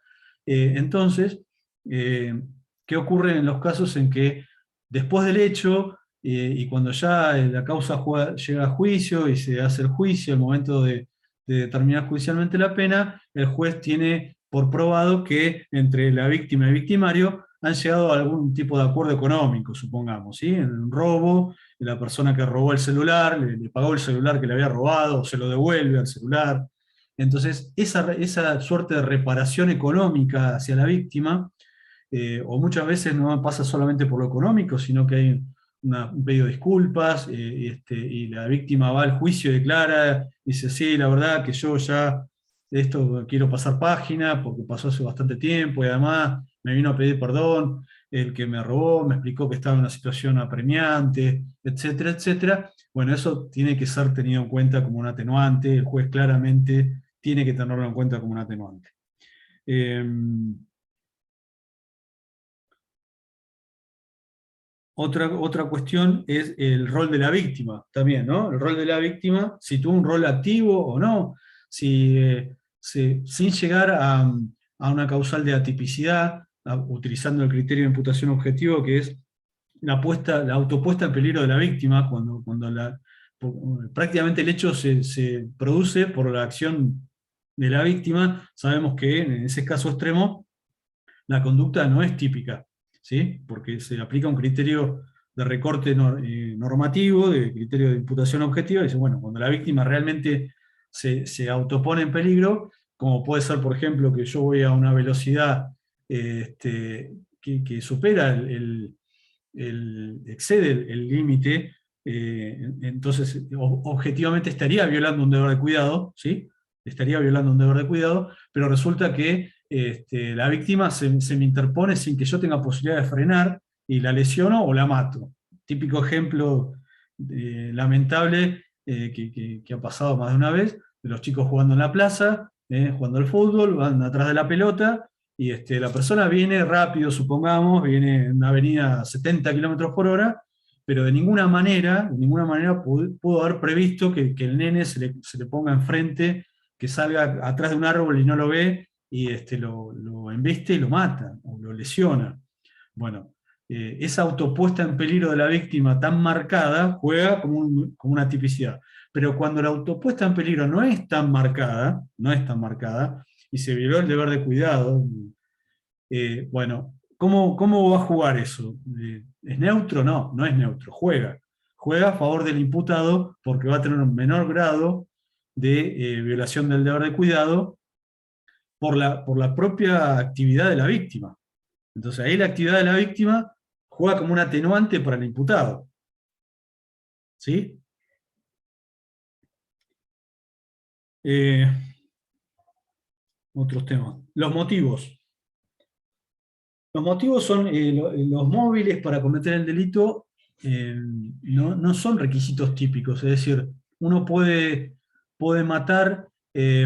A: Entonces, ¿qué ¿Qué ocurre en los casos en que después del hecho, y cuando ya la causa llega a juicio y se hace el juicio, el momento de determinar judicialmente la pena, el juez tiene por probado que entre la víctima y el victimario han llegado a algún tipo de acuerdo económico, supongamos, ¿sí? En un robo, la persona que robó el celular, le pagó el celular que le había robado, o se lo devuelve al celular. Entonces, esa suerte de reparación económica hacia la víctima, o muchas veces no pasa solamente por lo económico, sino que hay un pedido de disculpas, y la víctima va al juicio y declara, dice, sí, la verdad que yo ya esto quiero pasar página, porque pasó hace bastante tiempo, y además me vino a pedir perdón, el que me robó me explicó que estaba en una situación apremiante, etcétera, etcétera. Bueno, eso tiene que ser tenido en cuenta como un atenuante, el juez claramente tiene que tenerlo en cuenta como un atenuante. Otra cuestión es el rol de la víctima también, ¿no? El rol de la víctima, si tuvo un rol activo o no, sin llegar a una causal de atipicidad, utilizando el criterio de imputación objetivo, que es la autopuesta en peligro de la víctima, cuando prácticamente el hecho se produce por la acción de la víctima. Sabemos que en ese caso extremo la conducta no es típica, ¿sí? Porque se aplica un criterio de recorte normativo, de criterio de imputación objetiva, y dice, bueno, cuando la víctima realmente se autopone en peligro, como puede ser, por ejemplo, que yo voy a una velocidad que supera excede el límite, entonces objetivamente estaría violando un deber de cuidado, ¿sí? Estaría violando un deber de cuidado, pero resulta que la víctima se me interpone sin que yo tenga posibilidad de frenar, y la lesiono o la mato. Típico ejemplo lamentable, que ha pasado más de una vez, de los chicos jugando en la plaza, jugando al fútbol, van atrás de la pelota, y la persona viene rápido, supongamos, viene en una avenida a 70 km/h, pero de ninguna manera pudo haber previsto que el nene se le ponga enfrente, que salga atrás de un árbol y no lo ve, y lo embiste y lo mata, o lo lesiona. Bueno, esa autopuesta en peligro de la víctima tan marcada juega como una tipicidad. Pero cuando la autopuesta en peligro no es tan marcada, y se violó el deber de cuidado, bueno, ¿cómo va a jugar eso? ¿Es neutro? No, no es neutro, juega. Juega a favor del imputado porque va a tener un menor grado de violación del deber de cuidado por la propia actividad de la víctima. Entonces ahí la actividad de la víctima juega como un atenuante para el imputado. ¿Sí? Otros temas. Los motivos. Los motivos son los móviles para cometer el delito. No son requisitos típicos, es decir, uno puede matar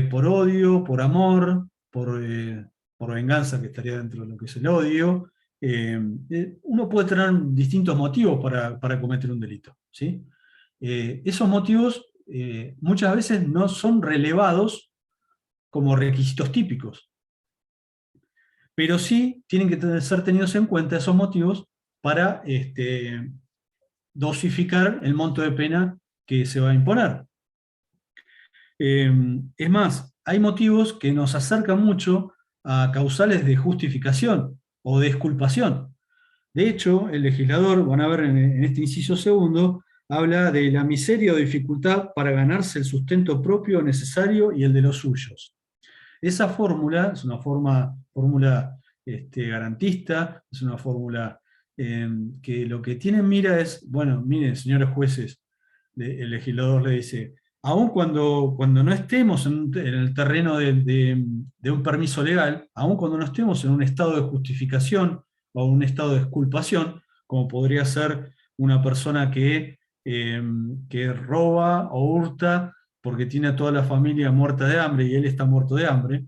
A: por odio, por amor, por venganza, que estaría dentro de lo que es el odio. Uno puede tener distintos motivos para cometer un delito, ¿sí? Esos motivos muchas veces no son relevados como requisitos típicos, pero sí tienen que ser tenidos en cuenta esos motivos para dosificar el monto de pena que se va a imponer. Es más, hay motivos que nos acercan mucho a causales de justificación o de exculpación. De hecho, el legislador, van a ver en este inciso segundo, habla de la miseria o dificultad para ganarse el sustento propio necesario y el de los suyos. Esa fórmula es una fórmula garantista, es una fórmula que lo que tiene en mira es, bueno, miren, señores jueces, el legislador le dice, aun cuando no estemos en el terreno de un permiso legal, aun cuando no estemos en un estado de justificación o un estado de exculpación, como podría ser una persona que roba o hurta porque tiene a toda la familia muerta de hambre y él está muerto de hambre,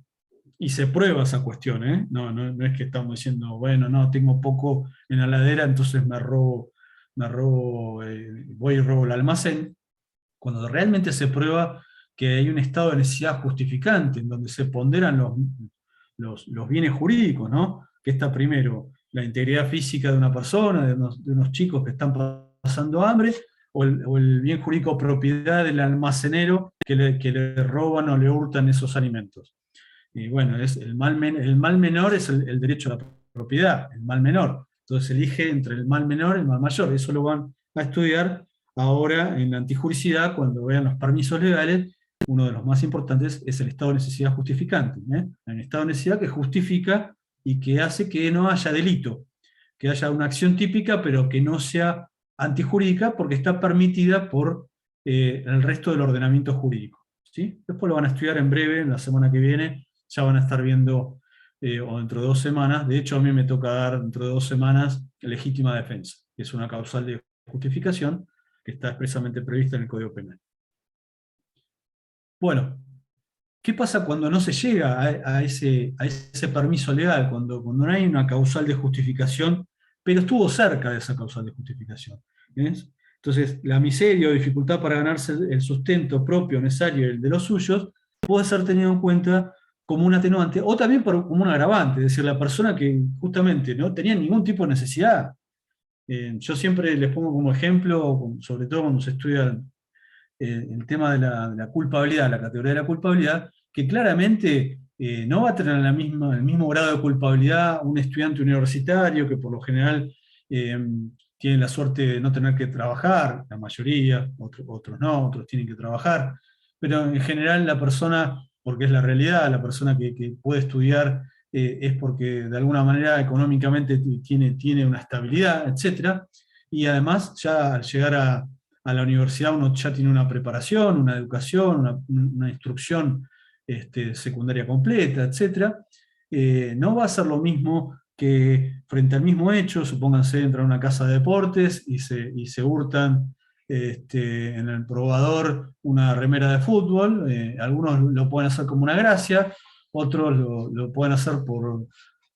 A: y se prueba esa cuestión, ¿eh? No es que estamos diciendo, bueno, no, tengo poco en la heladera, entonces voy y robo el almacén. Cuando realmente se prueba que hay un estado de necesidad justificante, en donde se ponderan los bienes jurídicos, ¿no? Que está primero la integridad física de una persona, de unos chicos que están pasando hambre, o el bien jurídico propiedad del almacenero que le roban o le hurtan esos alimentos. Y bueno, el mal menor es el derecho a la propiedad, el mal menor. Entonces elige entre el mal menor y el mal mayor. Eso lo van a estudiar ahora en la antijuricidad, cuando vean los permisos legales. Uno de los más importantes es el estado de necesidad justificante. Hay un estado de necesidad que justifica y que hace que no haya delito, que haya una acción típica, pero que no sea antijurídica porque está permitida por el resto del ordenamiento jurídico. ¿Sí? Después lo van a estudiar en breve, en la semana que viene, ya van a estar viendo, o dentro de 2 semanas. De hecho, a mí me toca dar dentro de 2 semanas legítima defensa, que es una causal de justificación que está expresamente prevista en el Código Penal. Bueno, ¿qué pasa cuando no se llega a ese permiso legal? Cuando no hay una causal de justificación, pero estuvo cerca de esa causal de justificación. ¿Ves? Entonces, la miseria o dificultad para ganarse el sustento propio, necesario y el de los suyos, puede ser tenido en cuenta como un atenuante, o también como un agravante, es decir, la persona que justamente no tenía ningún tipo de necesidad. Yo siempre les pongo como ejemplo, sobre todo cuando se estudia el tema de la culpabilidad, la categoría de la culpabilidad, que claramente no va a tener el mismo grado de culpabilidad un estudiante universitario que por lo general tiene la suerte de no tener que trabajar, la mayoría, otros no, otros tienen que trabajar, pero en general la persona, porque es la realidad, la persona que puede estudiar es porque de alguna manera económicamente tiene una estabilidad, etc. Y además ya al llegar a la universidad uno ya tiene una preparación, una educación, una instrucción secundaria completa, etc. No va a ser lo mismo que frente al mismo hecho, supónganse, entran a una casa de deportes y se hurtan en el probador una remera de fútbol. Algunos lo pueden hacer como una gracia, otros lo pueden hacer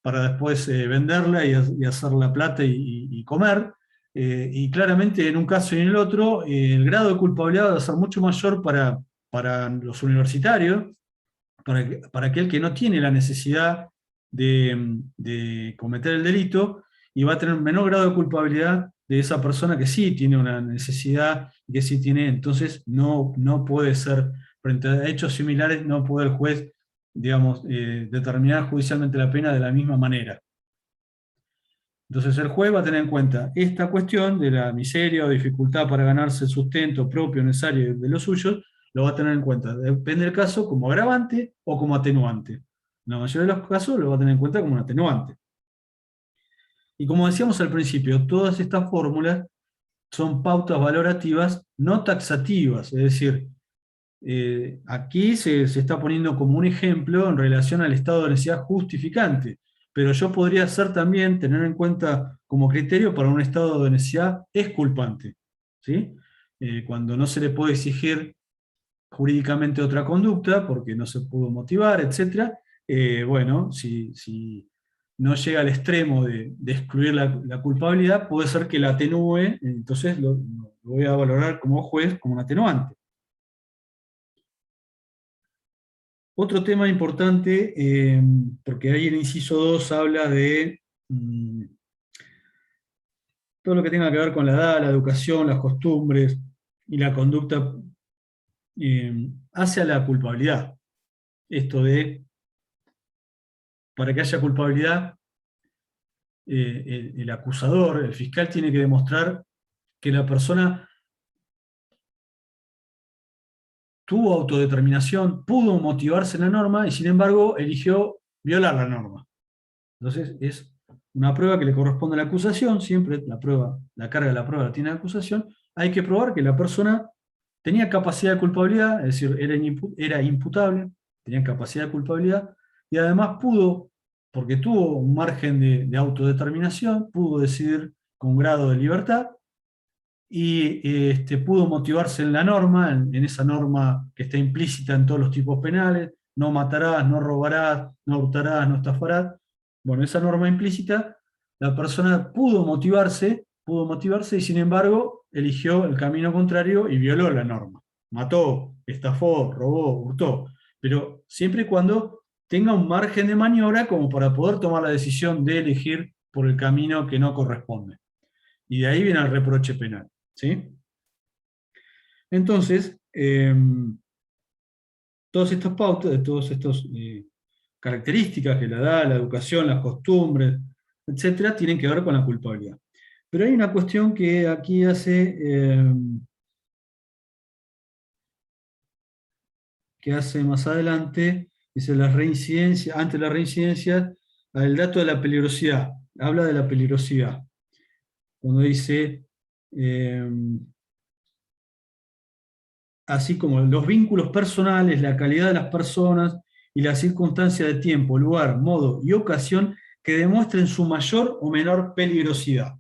A: para después venderla y hacer la plata y comer. Y claramente en un caso y en el otro, el grado de culpabilidad va a ser mucho mayor para los universitarios, para aquel que no tiene la necesidad de cometer el delito, y va a tener un menor grado de culpabilidad de esa persona que sí tiene una necesidad, y que sí tiene. Entonces no puede ser, frente a hechos similares, no puede el juez, digamos, determinar judicialmente la pena de la misma manera. Entonces el juez va a tener en cuenta esta cuestión de la miseria o dificultad para ganarse el sustento propio necesario de los suyos, lo va a tener en cuenta, depende del caso, como agravante o como atenuante. En la mayoría de los casos lo va a tener en cuenta como un atenuante. Y como decíamos al principio, todas estas fórmulas son pautas valorativas no taxativas, es decir, aquí se está poniendo como un ejemplo en relación al estado de necesidad justificante, pero yo podría también tener en cuenta como criterio para un estado de necesidad exculpante, ¿sí? Cuando no se le puede exigir jurídicamente otra conducta porque no se pudo motivar, etc. Bueno, si no llega al extremo de excluir la culpabilidad, puede ser que la atenúe, entonces lo voy a valorar como juez como un atenuante. Otro tema importante, porque ahí el inciso 2 habla de todo lo que tenga que ver con la edad, la educación, las costumbres y la conducta hacia la culpabilidad. Esto de, para que haya culpabilidad, el acusador, el fiscal, tiene que demostrar que la persona tuvo autodeterminación, pudo motivarse en la norma y sin embargo eligió violar la norma. Entonces es una prueba que le corresponde a la acusación, siempre la carga de la prueba la tiene la acusación. Hay que probar que la persona tenía capacidad de culpabilidad, es decir, era imputable, tenía capacidad de culpabilidad, y además pudo, porque tuvo un margen de autodeterminación, pudo decidir con grado de libertad, y pudo motivarse en la norma, en esa norma que está implícita en todos los tipos penales: no matarás, no robarás, no hurtarás, no estafarás. Bueno, esa norma implícita, la persona pudo motivarse y sin embargo eligió el camino contrario y violó la norma. Mató, estafó, robó, hurtó, pero siempre y cuando tenga un margen de maniobra como para poder tomar la decisión de elegir por el camino que no corresponde. Y de ahí viene el reproche penal, ¿sí? Entonces, todas estas pautas, todas estas características que la da la educación, las costumbres, etcétera, tienen que ver con la culpabilidad. Pero hay una cuestión que aquí hace más adelante, dice las reincidencias, ante la reincidencia, el dato de la peligrosidad, habla de la peligrosidad. Cuando dice, así como los vínculos personales, la calidad de las personas y las circunstancias de tiempo, lugar, modo y ocasión que demuestren su mayor o menor peligrosidad.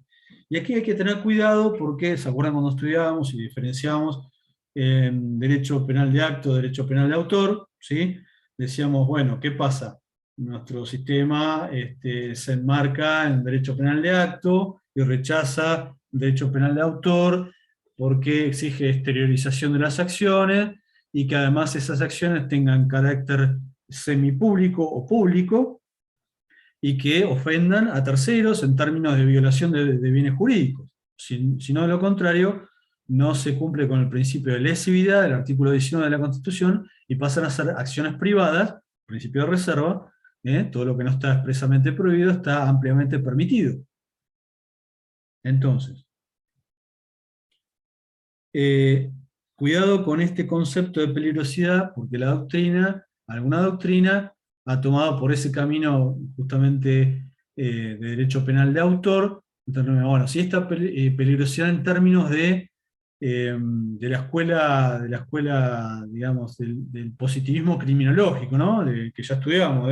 A: Y aquí hay que tener cuidado porque, ¿se acuerdan cuando estudiábamos y diferenciábamos derecho penal de acto, derecho penal de autor? ¿Sí? Decíamos, bueno, ¿qué pasa? Nuestro sistema se enmarca en derecho penal de acto y rechaza derecho penal de autor porque exige exteriorización de las acciones y que además esas acciones tengan carácter semipúblico o público y que ofendan a terceros en términos de violación de bienes jurídicos. Si no, de lo contrario, no se cumple con el principio de lesividad del artículo 19 de la Constitución y pasan a ser acciones privadas, principio de reserva, todo lo que no está expresamente prohibido está ampliamente permitido. Entonces, cuidado con este concepto de peligrosidad, porque la doctrina, alguna doctrina, ha tomado por ese camino justamente de derecho penal de autor. Entonces, bueno, si esta peligrosidad en términos de la escuela, digamos, del positivismo criminológico, ¿no? Que ya estudiamos,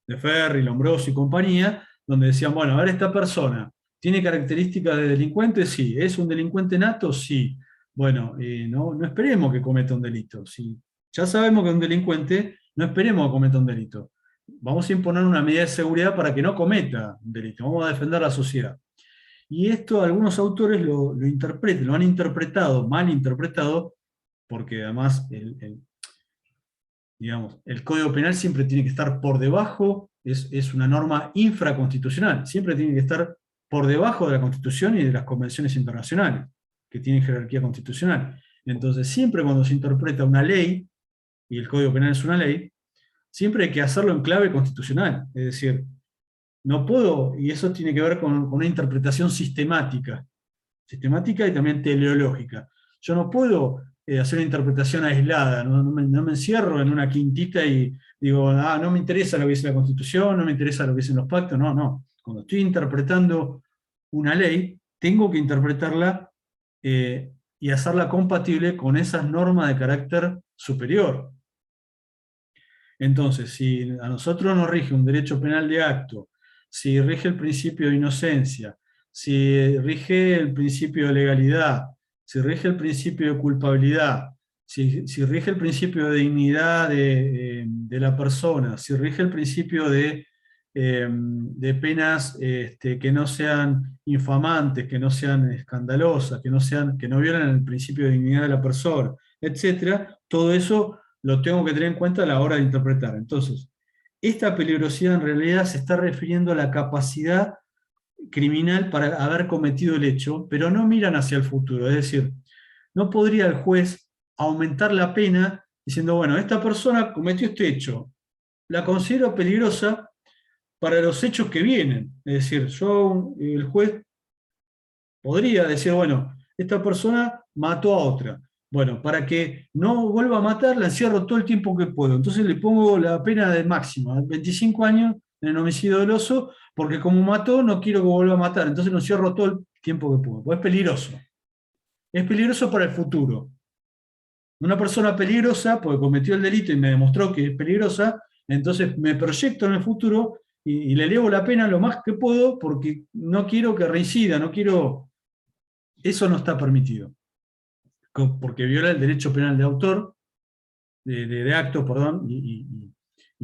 A: de Ferri, Lombroso y compañía, donde decían, bueno, a ver, esta persona, ¿tiene características de delincuente? Sí. ¿Es un delincuente nato? Sí. Bueno, no esperemos que cometa un delito. Si ya sabemos que es un delincuente, no esperemos que cometa un delito. Vamos a imponer una medida de seguridad para que no cometa un delito. Vamos a defender a la sociedad. Y esto algunos autores lo han interpretado, mal interpretado, porque además digamos, el Código Penal siempre tiene que estar por debajo, es una norma infraconstitucional, siempre tiene que estar por debajo de la Constitución y de las convenciones internacionales, que tienen jerarquía constitucional. Entonces, siempre cuando se interpreta una ley, y el Código Penal es una ley, siempre hay que hacerlo en clave constitucional. Es decir, no puedo, y eso tiene que ver con una interpretación sistemática y también teleológica. Yo no puedo hacer una interpretación aislada, no me encierro en una quintita y digo, no me interesa lo que dice la Constitución, no me interesa lo que dicen los pactos, no. Cuando estoy interpretando una ley, tengo que interpretarla y hacerla compatible con esas normas de carácter superior. Entonces, si a nosotros nos rige un derecho penal de acto, si rige el principio de inocencia, si rige el principio de legalidad, si rige el principio de culpabilidad, si rige el principio de dignidad de la persona, si rige el principio de penas que no sean infamantes, que no sean escandalosas, que no violen el principio de dignidad de la persona, etc., todo eso lo tengo que tener en cuenta a la hora de interpretar. Entonces, esta peligrosidad en realidad se está refiriendo a la capacidad criminal para haber cometido el hecho, pero no miran hacia el futuro. Es decir, no podría el juez aumentar la pena diciendo, bueno, esta persona cometió este hecho, la considero peligrosa para los hechos que vienen. Es decir, el juez podría decir, bueno, esta persona mató a otra. Bueno, para que no vuelva a matar, la encierro todo el tiempo que puedo. Entonces le pongo la pena de máxima, 25 años en el homicidio doloso, porque como mató, no quiero que vuelva a matar. Entonces lo encierro todo el tiempo que puedo. Pues es peligroso. Es peligroso para el futuro. Una persona peligrosa, porque cometió el delito y me demostró que es peligrosa, entonces me proyecto en el futuro y le elevo la pena lo más que puedo, porque no quiero que reincida, no quiero... Eso no está permitido. Porque viola el derecho penal de autor, de acto, perdón, y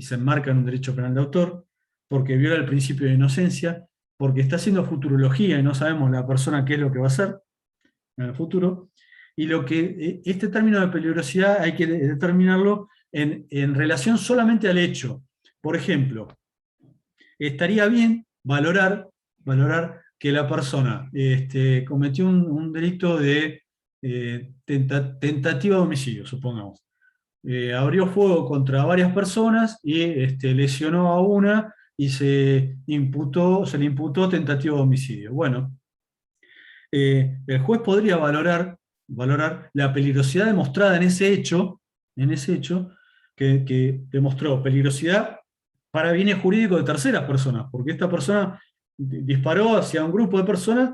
A: se enmarca en un derecho penal de autor, porque viola el principio de inocencia, porque está haciendo futurología y no sabemos la persona qué es lo que va a hacer en el futuro, y este término de peligrosidad hay que determinarlo en relación solamente al hecho. Por ejemplo, estaría bien valorar valorar que la persona cometió un delito de tentativa de homicidio, supongamos. Abrió fuego contra varias personas y lesionó a una y se le imputó tentativa de homicidio. Bueno, el juez podría valorar la peligrosidad demostrada en ese hecho que demostró peligrosidad para bienes jurídicos de terceras personas, porque esta persona disparó hacia un grupo de personas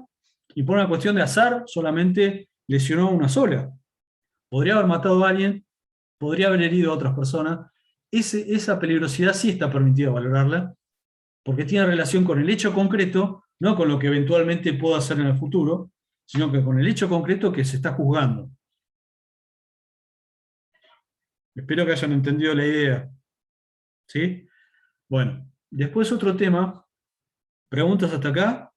A: y por una cuestión de azar solamente lesionó a una sola. Podría haber matado a alguien, podría haber herido a otras personas. Esa peligrosidad sí está permitida valorarla, porque tiene relación con el hecho concreto, no con lo que eventualmente puedo hacer en el futuro, sino que con el hecho concreto que se está juzgando. Espero que hayan entendido la idea. ¿Sí? Bueno, después otro tema. ¿Preguntas hasta acá?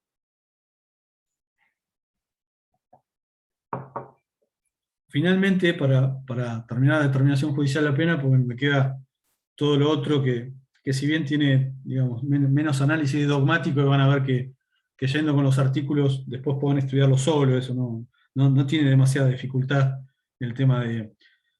A: Finalmente, para terminar la determinación judicial de la pena, porque me queda todo lo otro que si bien tiene, digamos, menos análisis dogmático, van a ver que yendo con los artículos, después pueden estudiarlo solo, eso no tiene demasiada dificultad el tema de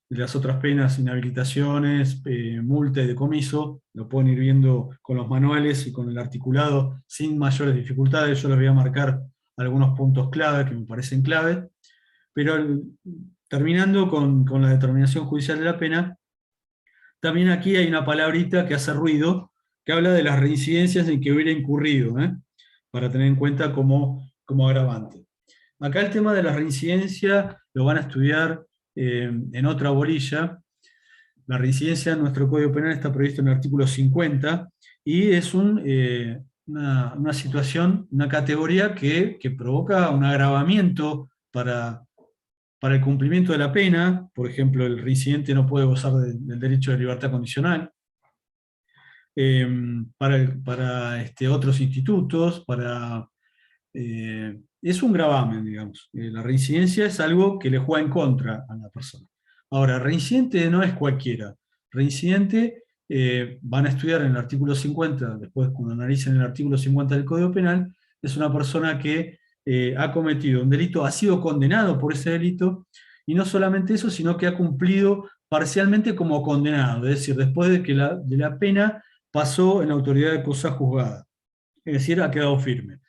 A: las otras penas, inhabilitaciones, multa y decomiso, lo pueden ir viendo con los manuales y con el articulado sin mayores dificultades. Yo les voy a marcar algunos puntos clave que me parecen clave, pero terminando con la determinación judicial de la pena, también aquí hay una palabrita que hace ruido, que habla de las reincidencias en que hubiera incurrido, para tener en cuenta como agravante. Acá el tema de la reincidencia lo van a estudiar en otra bolilla. La reincidencia en nuestro Código Penal está previsto en el artículo 50, y es una situación, una categoría que provoca un agravamiento para el cumplimiento de la pena. Por ejemplo, el reincidente no puede gozar del derecho de libertad condicional. Para otros institutos, es un gravamen, digamos. La reincidencia es algo que le juega en contra a la persona. Ahora, reincidente no es cualquiera. Reincidente, van a estudiar en el artículo 50, después cuando analicen el artículo 50 del Código Penal, es una persona que ha cometido un delito, ha sido condenado por ese delito, y no solamente eso, sino que ha cumplido parcialmente como condenado, es decir, después de que de la pena pasó en la autoridad de cosa juzgada, es decir, ha quedado firme.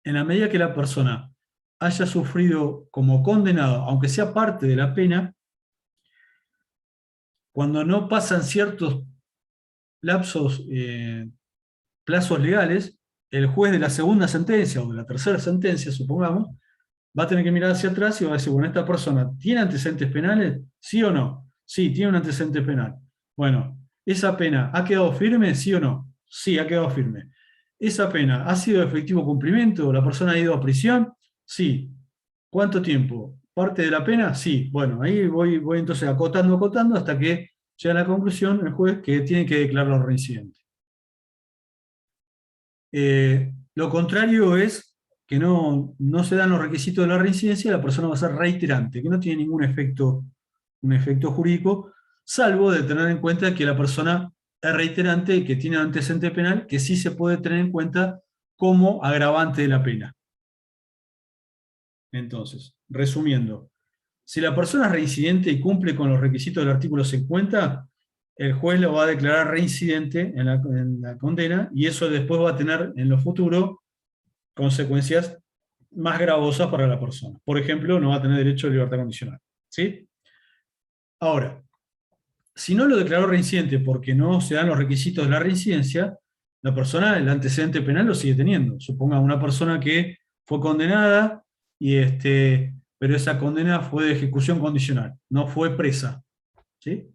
A: En la medida que la persona haya sufrido como condenado, aunque sea parte de la pena, cuando no pasan ciertos lapsos, plazos legales, el juez de la segunda sentencia o de la tercera sentencia, supongamos, va a tener que mirar hacia atrás y va a decir, bueno, ¿esta persona tiene antecedentes penales? ¿Sí o no? Sí, tiene un antecedente penal. Bueno, ¿esa pena ha quedado firme? ¿Sí o no? Sí, ha quedado firme. ¿Esa pena ha sido de efectivo cumplimiento? ¿La persona ha ido a prisión? Sí. ¿Cuánto tiempo? ¿Parte de la pena? Sí. Bueno, ahí voy entonces acotando hasta que llega a la conclusión el juez que tiene que declararlo reincidente. Lo contrario es que no se dan los requisitos de la reincidencia, la persona va a ser reiterante, que no tiene ningún efecto jurídico, salvo de tener en cuenta que la persona es reiterante y que tiene un antecedente penal, que sí se puede tener en cuenta como agravante de la pena. Entonces, resumiendo, si la persona es reincidente y cumple con los requisitos del artículo 50, el juez lo va a declarar reincidente en la condena, y eso después va a tener en lo futuro consecuencias más gravosas para la persona. Por ejemplo, no va a tener derecho a libertad condicional. ¿Sí? Ahora, si no lo declaró reincidente porque no se dan los requisitos de la reincidencia, la persona, el antecedente penal lo sigue teniendo. Suponga una persona que fue condenada, pero esa condena fue de ejecución condicional, no fue presa. ¿Sí?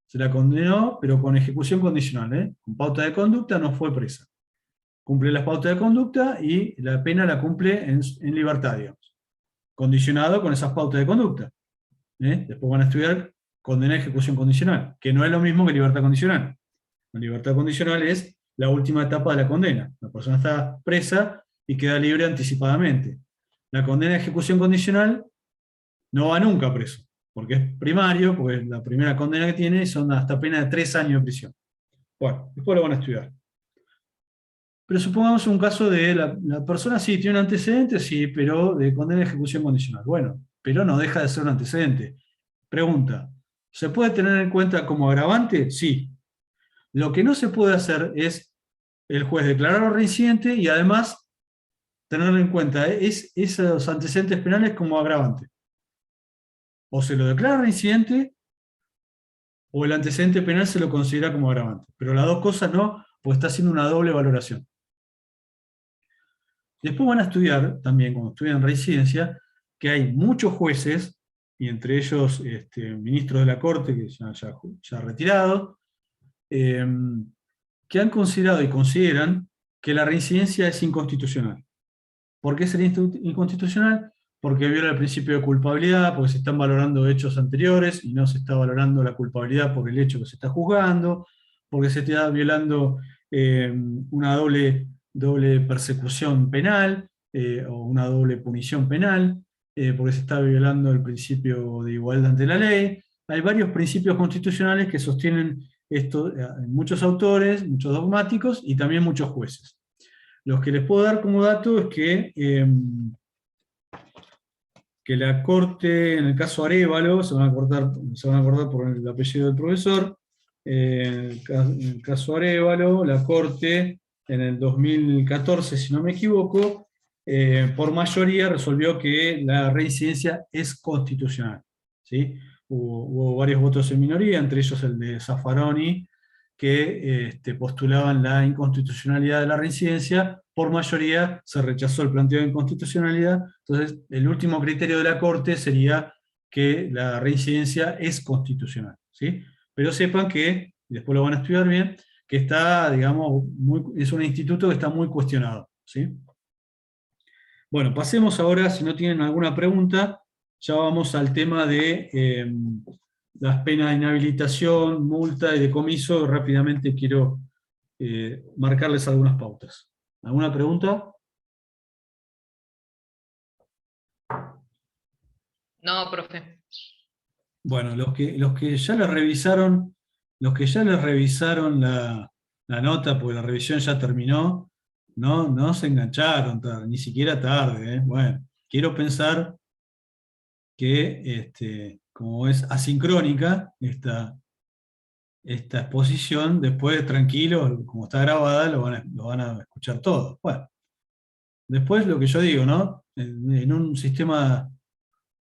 A: Se la condenó, pero con ejecución condicional, con pauta de conducta, no fue presa. Cumple las pautas de conducta y la pena la cumple en libertad, digamos. Condicionado con esas pautas de conducta. Después van a estudiar condena de ejecución condicional, que no es lo mismo que libertad condicional. La libertad condicional es la última etapa de la condena. La persona está presa y queda libre anticipadamente. La condena de ejecución condicional no va nunca preso, porque es primario, porque la primera condena que tiene son hasta pena de 3 años de prisión. Bueno, después lo van a estudiar. Pero supongamos un caso de la persona sí tiene un antecedente, sí, pero de condena de ejecución condicional. Bueno, pero no deja de ser un antecedente. Pregunta, ¿se puede tener en cuenta como agravante? Sí. Lo que no se puede hacer es el juez declararlo reincidente y además tenerlo en cuenta esos antecedentes penales como agravante. O se lo declara reincidente o el antecedente penal se lo considera como agravante. Pero las dos cosas no, pues está haciendo una doble valoración. Después van a estudiar, también cuando estudian reincidencia, que hay muchos jueces, y entre ellos ministros de la Corte, que ya retirados, que han considerado y consideran que la reincidencia es inconstitucional. ¿Por qué sería inconstitucional? Porque viola el principio de culpabilidad, porque se están valorando hechos anteriores y no se está valorando la culpabilidad por el hecho que se está juzgando, porque se está violando una doble persecución penal o una doble punición penal, porque se está violando el principio de igualdad ante la ley. Hay varios principios constitucionales que sostienen esto, muchos autores, muchos dogmáticos y también muchos jueces. Los que les puedo dar como dato es que la Corte, en el caso Arévalo, se van a acordar por el apellido del profesor, en el caso Arévalo, la Corte en el 2014, si no me equivoco, por mayoría resolvió que la reincidencia es constitucional, ¿sí? Hubo varios votos en minoría, entre ellos el de Zaffaroni, que postulaban la inconstitucionalidad de la reincidencia. Por mayoría se rechazó el planteo de inconstitucionalidad. Entonces, el último criterio de la Corte sería que la reincidencia es constitucional, ¿sí? Pero sepan que, y después lo van a estudiar bien, que está, digamos, es un instituto que está muy cuestionado, ¿sí? Bueno, pasemos ahora, si no tienen alguna pregunta, ya vamos al tema de las penas de inhabilitación, multa y decomiso. Rápidamente quiero marcarles algunas pautas. ¿Alguna pregunta?
C: No, profe.
A: Bueno, los que ya les revisaron, la nota, porque la revisión ya terminó, no se engancharon ni siquiera tarde, ¿eh? Bueno, quiero pensar que como es asincrónica esta exposición, después tranquilo, como está grabada, lo van a escuchar todo. Bueno, después lo que yo digo, ¿no? En un sistema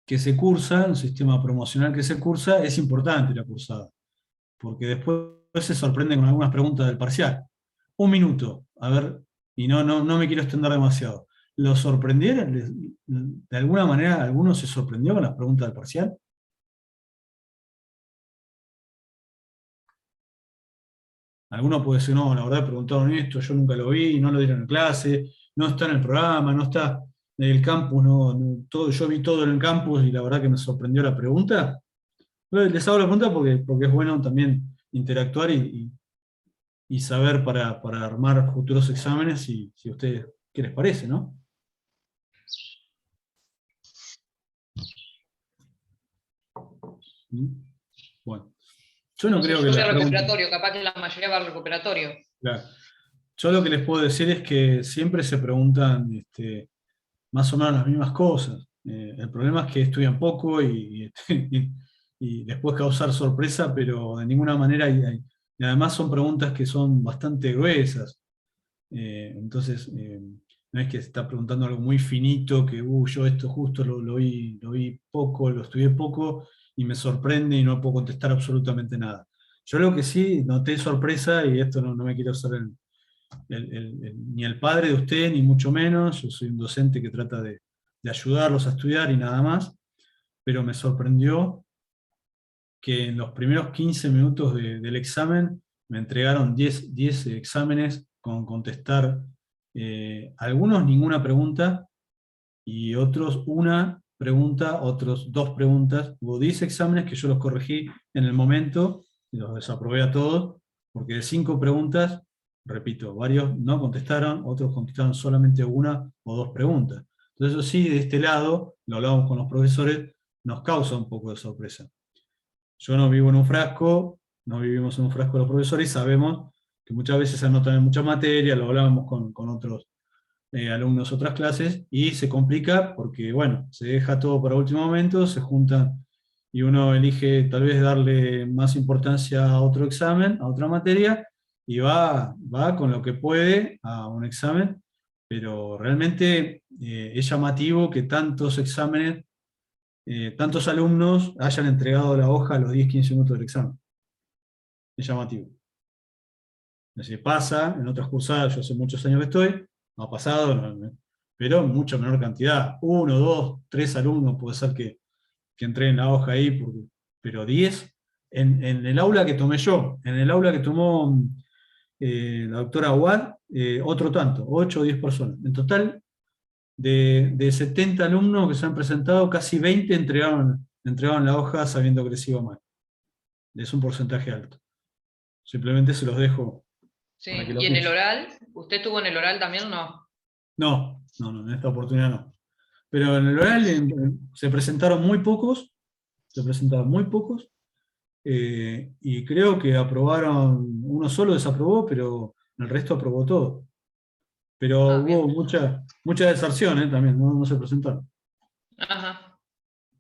A: que se cursa, un sistema promocional que se cursa, es importante la cursada, porque después se sorprenden con algunas preguntas del parcial. Un minuto, a ver, y no me quiero extender demasiado. ¿Lo sorprendieron? ¿De alguna manera alguno se sorprendió con las preguntas del parcial? Alguno puede decir, no, la verdad preguntaron esto, yo nunca lo vi, no lo dieron en clase, no está en el programa, no está en el campus, yo vi todo en el campus y la verdad que me sorprendió la pregunta. Les hago la pregunta porque es bueno también interactuar y saber para armar futuros exámenes si a ustedes qué les parece, ¿no? Bueno, yo no creo que
C: Yo
A: las
C: al
A: preguntas...
C: recuperatorio, capaz que la mayoría va al recuperatorio.
A: Claro. Yo lo que les puedo decir es que siempre se preguntan más o menos las mismas cosas. El problema es que estudian poco y después causar sorpresa, pero de ninguna manera y además son preguntas que son bastante gruesas. Entonces, no es que se está preguntando algo muy finito, que yo esto justo lo vi poco, lo estudié poco y me sorprende y no puedo contestar absolutamente nada. Yo lo que sí noté sorpresa, y esto no me quiero hacer ni el padre de usted, ni mucho menos, yo soy un docente que trata de ayudarlos a estudiar y nada más, pero me sorprendió que en los primeros 15 minutos del examen me entregaron 10 exámenes con contestar, algunos ninguna pregunta, y otros una pregunta, otros 2 preguntas. Hubo 10 exámenes que yo los corregí en el momento, y los desaprobé a todos, porque de 5 preguntas, repito, varios no contestaron, otros contestaron solamente una o 2 preguntas. Entonces eso sí, de este lado, lo hablamos con los profesores, nos causa un poco de sorpresa. Yo no vivo en un frasco, no vivimos en un frasco los profesores, y sabemos que muchas veces se anotan en mucha materia, lo hablábamos con otros alumnos, otras clases, y se complica porque, bueno, se deja todo para último momento, se juntan y uno elige tal vez darle más importancia a otro examen, a otra materia, y va con lo que puede a un examen, pero realmente es llamativo que tantos exámenes, tantos alumnos hayan entregado la hoja a los 10-15 minutos del examen. Es llamativo. Es decir, pasa, en otras cursadas, yo hace muchos años que estoy, no ha pasado, pero en mucha menor cantidad. 1, 2, 3 alumnos puede ser que entreguen la hoja ahí, pero 10, en el aula que tomé yo, en el aula que tomó la doctora Aguad, otro tanto, 8 o 10 personas. En total, de 70 alumnos que se han presentado, casi 20 entregaron la hoja sabiendo que les iba mal. Es un porcentaje alto. Simplemente se los dejo.
C: Sí.
A: Para que lo
C: ¿Y en el
A: piensen.
C: oral? ¿Usted estuvo en el oral también o no?
A: No, en esta oportunidad no. Pero en el oral se presentaron muy pocos, y creo que aprobaron, uno solo desaprobó, pero el resto aprobó todo. Pero
C: Ah, bien.
A: hubo mucha deserción también, no se presentaron.
C: Ajá.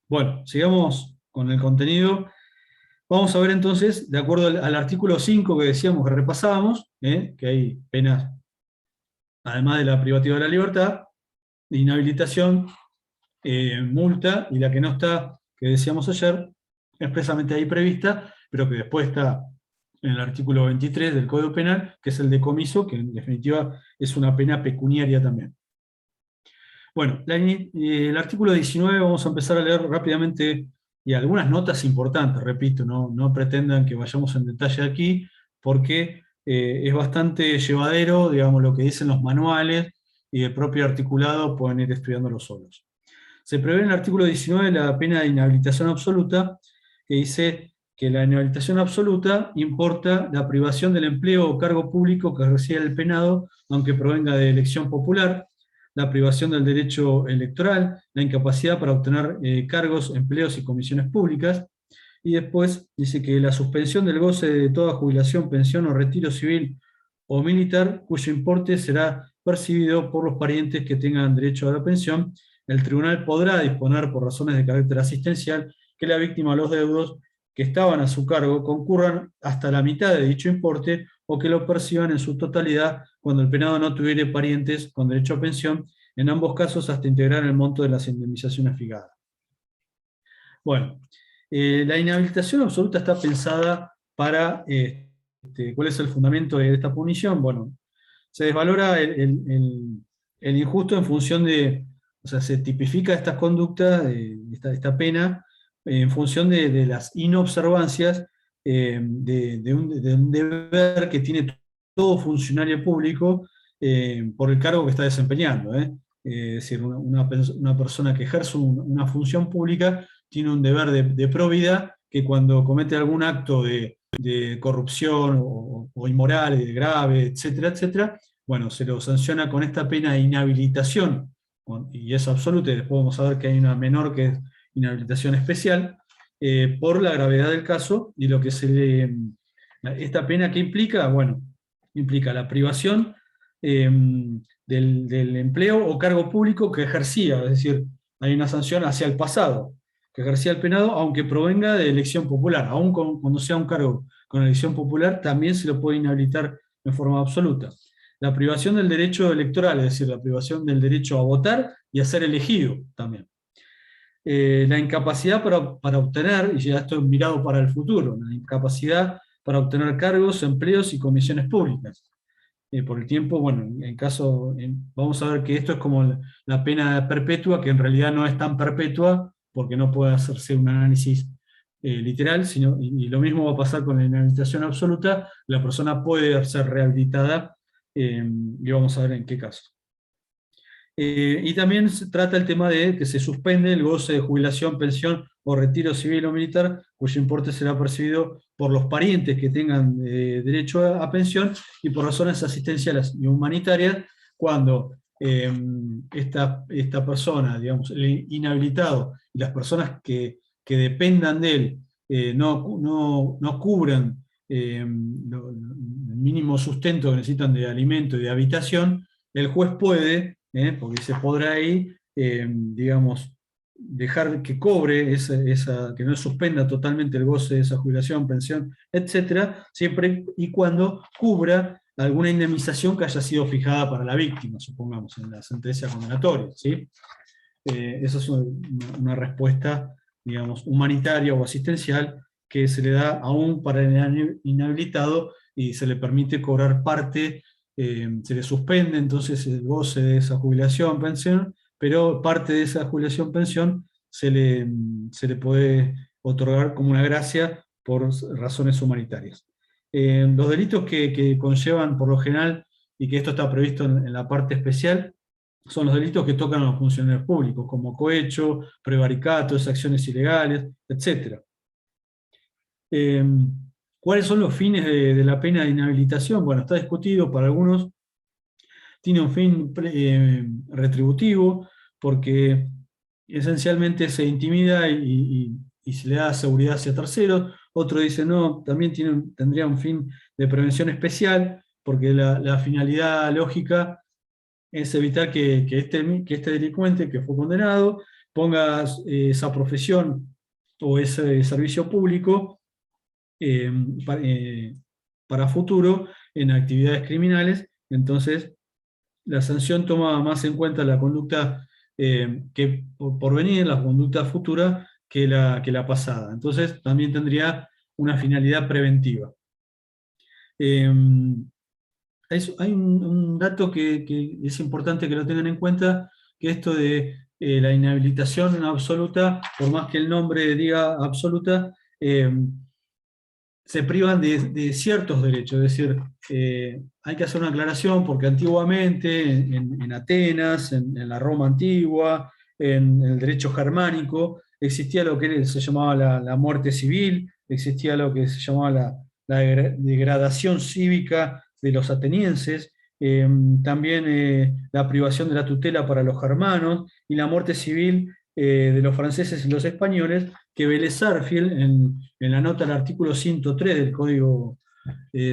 A: Bueno, sigamos con el contenido. Vamos a ver entonces, de acuerdo al artículo 5 que decíamos que repasábamos, que hay penas, además de la privativa de la libertad, de inhabilitación, multa, y la que no está, que decíamos ayer, expresamente ahí prevista, pero que después está en el artículo 23 del Código Penal, que es el decomiso, que en definitiva es una pena pecuniaria también. Bueno, el artículo 19 vamos a empezar a leer rápidamente y algunas notas importantes, repito, no pretendan que vayamos en detalle aquí, porque es bastante llevadero, digamos, lo que dicen los manuales, y el propio articulado pueden ir estudiándolo solos. Se prevé en el artículo 19 la pena de inhabilitación absoluta, que dice que la inhabilitación absoluta importa la privación del empleo o cargo público que reciba el penado, aunque provenga de elección popular, la privación del derecho electoral, la incapacidad para obtener cargos, empleos y comisiones públicas, y después dice que la suspensión del goce de toda jubilación, pensión o retiro civil o militar, cuyo importe será percibido por los parientes que tengan derecho a la pensión. El tribunal podrá disponer, por razones de carácter asistencial, que la víctima o los deudos que estaban a su cargo concurran hasta la mitad de dicho importe o que lo perciban en su totalidad cuando el penado no tuviere parientes con derecho a pensión, en ambos casos hasta integrar el monto de las indemnizaciones fijadas. Bueno, la inhabilitación absoluta está pensada para, ¿cuál es el fundamento de esta punición? Bueno, se desvalora el injusto en función de, o sea, se tipifica estas conductas, esta pena, en función de las inobservancias de un deber que tiene todo funcionario público por el cargo que está desempeñando. Es decir, una persona que ejerce una función pública tiene un deber de probidad que cuando comete algún acto de corrupción o inmoral, grave, etcétera, etcétera, bueno, se lo sanciona con esta pena de inhabilitación, y es absoluta, y después vamos a ver que hay una menor que es inhabilitación especial, por la gravedad del caso, y lo que esta pena, ¿qué implica? Bueno, implica la privación del empleo o cargo público que ejercía, es decir, hay una sanción hacia el pasado, que ejercía el penado, aunque provenga de elección popular, aun cuando sea un cargo con elección popular, también se lo puede inhabilitar de forma absoluta. La privación del derecho electoral, es decir, la privación del derecho a votar y a ser elegido también. La incapacidad para obtener, y ya esto es mirado para el futuro, la incapacidad para obtener cargos, empleos y comisiones públicas. Por el tiempo, bueno, vamos a ver que esto es como la pena perpetua, que en realidad no es tan perpetua, porque no puede hacerse un análisis literal, y lo mismo va a pasar con la inhabilitación absoluta, la persona puede ser rehabilitada, y vamos a ver en qué caso. Y también se trata el tema de que se suspende el goce de jubilación, pensión o retiro civil o militar, cuyo importe será percibido por los parientes que tengan derecho a pensión y por razones asistenciales y humanitarias, cuando esta persona, digamos, el inhabilitado y las personas que dependan de él no cubran el mínimo sustento que necesitan de alimento y de habitación, el juez puede, porque se podrá ahí, digamos, dejar que cobre, que no suspenda totalmente el goce de esa jubilación, pensión, etcétera, siempre y cuando cubra alguna indemnización que haya sido fijada para la víctima, supongamos, en la sentencia condenatoria, ¿sí? Esa es una respuesta, digamos, humanitaria o asistencial que se le da aún para el inhabilitado y se le permite cobrar parte, se le suspende entonces el goce de esa jubilación, pensión, pero parte de esa jubilación, pensión se le puede otorgar como una gracia por razones humanitarias. Los delitos que conllevan por lo general, y que esto está previsto en la parte especial, son los delitos que tocan a los funcionarios públicos, como cohecho, prevaricato, acciones ilegales, etc. ¿Cuáles son los fines de la pena de inhabilitación? Bueno, está discutido. Para algunos tiene un fin retributivo, porque esencialmente se intimida y se le da seguridad hacia terceros. Otro dice, no, también tendría un fin de prevención especial, porque la finalidad lógica es evitar que este delincuente que fue condenado ponga esa profesión o ese servicio público para futuro en actividades criminales. Entonces la sanción toma más en cuenta la conducta que por venir, la conducta futura, que la pasada. Entonces también tendría una finalidad preventiva. Hay un dato que es importante que lo tengan en cuenta, que esto de la inhabilitación absoluta, por más que el nombre diga absoluta, se privan de ciertos derechos. Es decir, hay que hacer una aclaración, porque antiguamente en Atenas, en la Roma antigua, en el derecho germánico, existía lo que se llamaba la muerte civil, existía lo que se llamaba la degradación cívica de los atenienses, también la privación de la tutela para los germanos, y la muerte civil de los franceses y los españoles, que Vélez Sarsfield, en la nota al artículo 103 del Código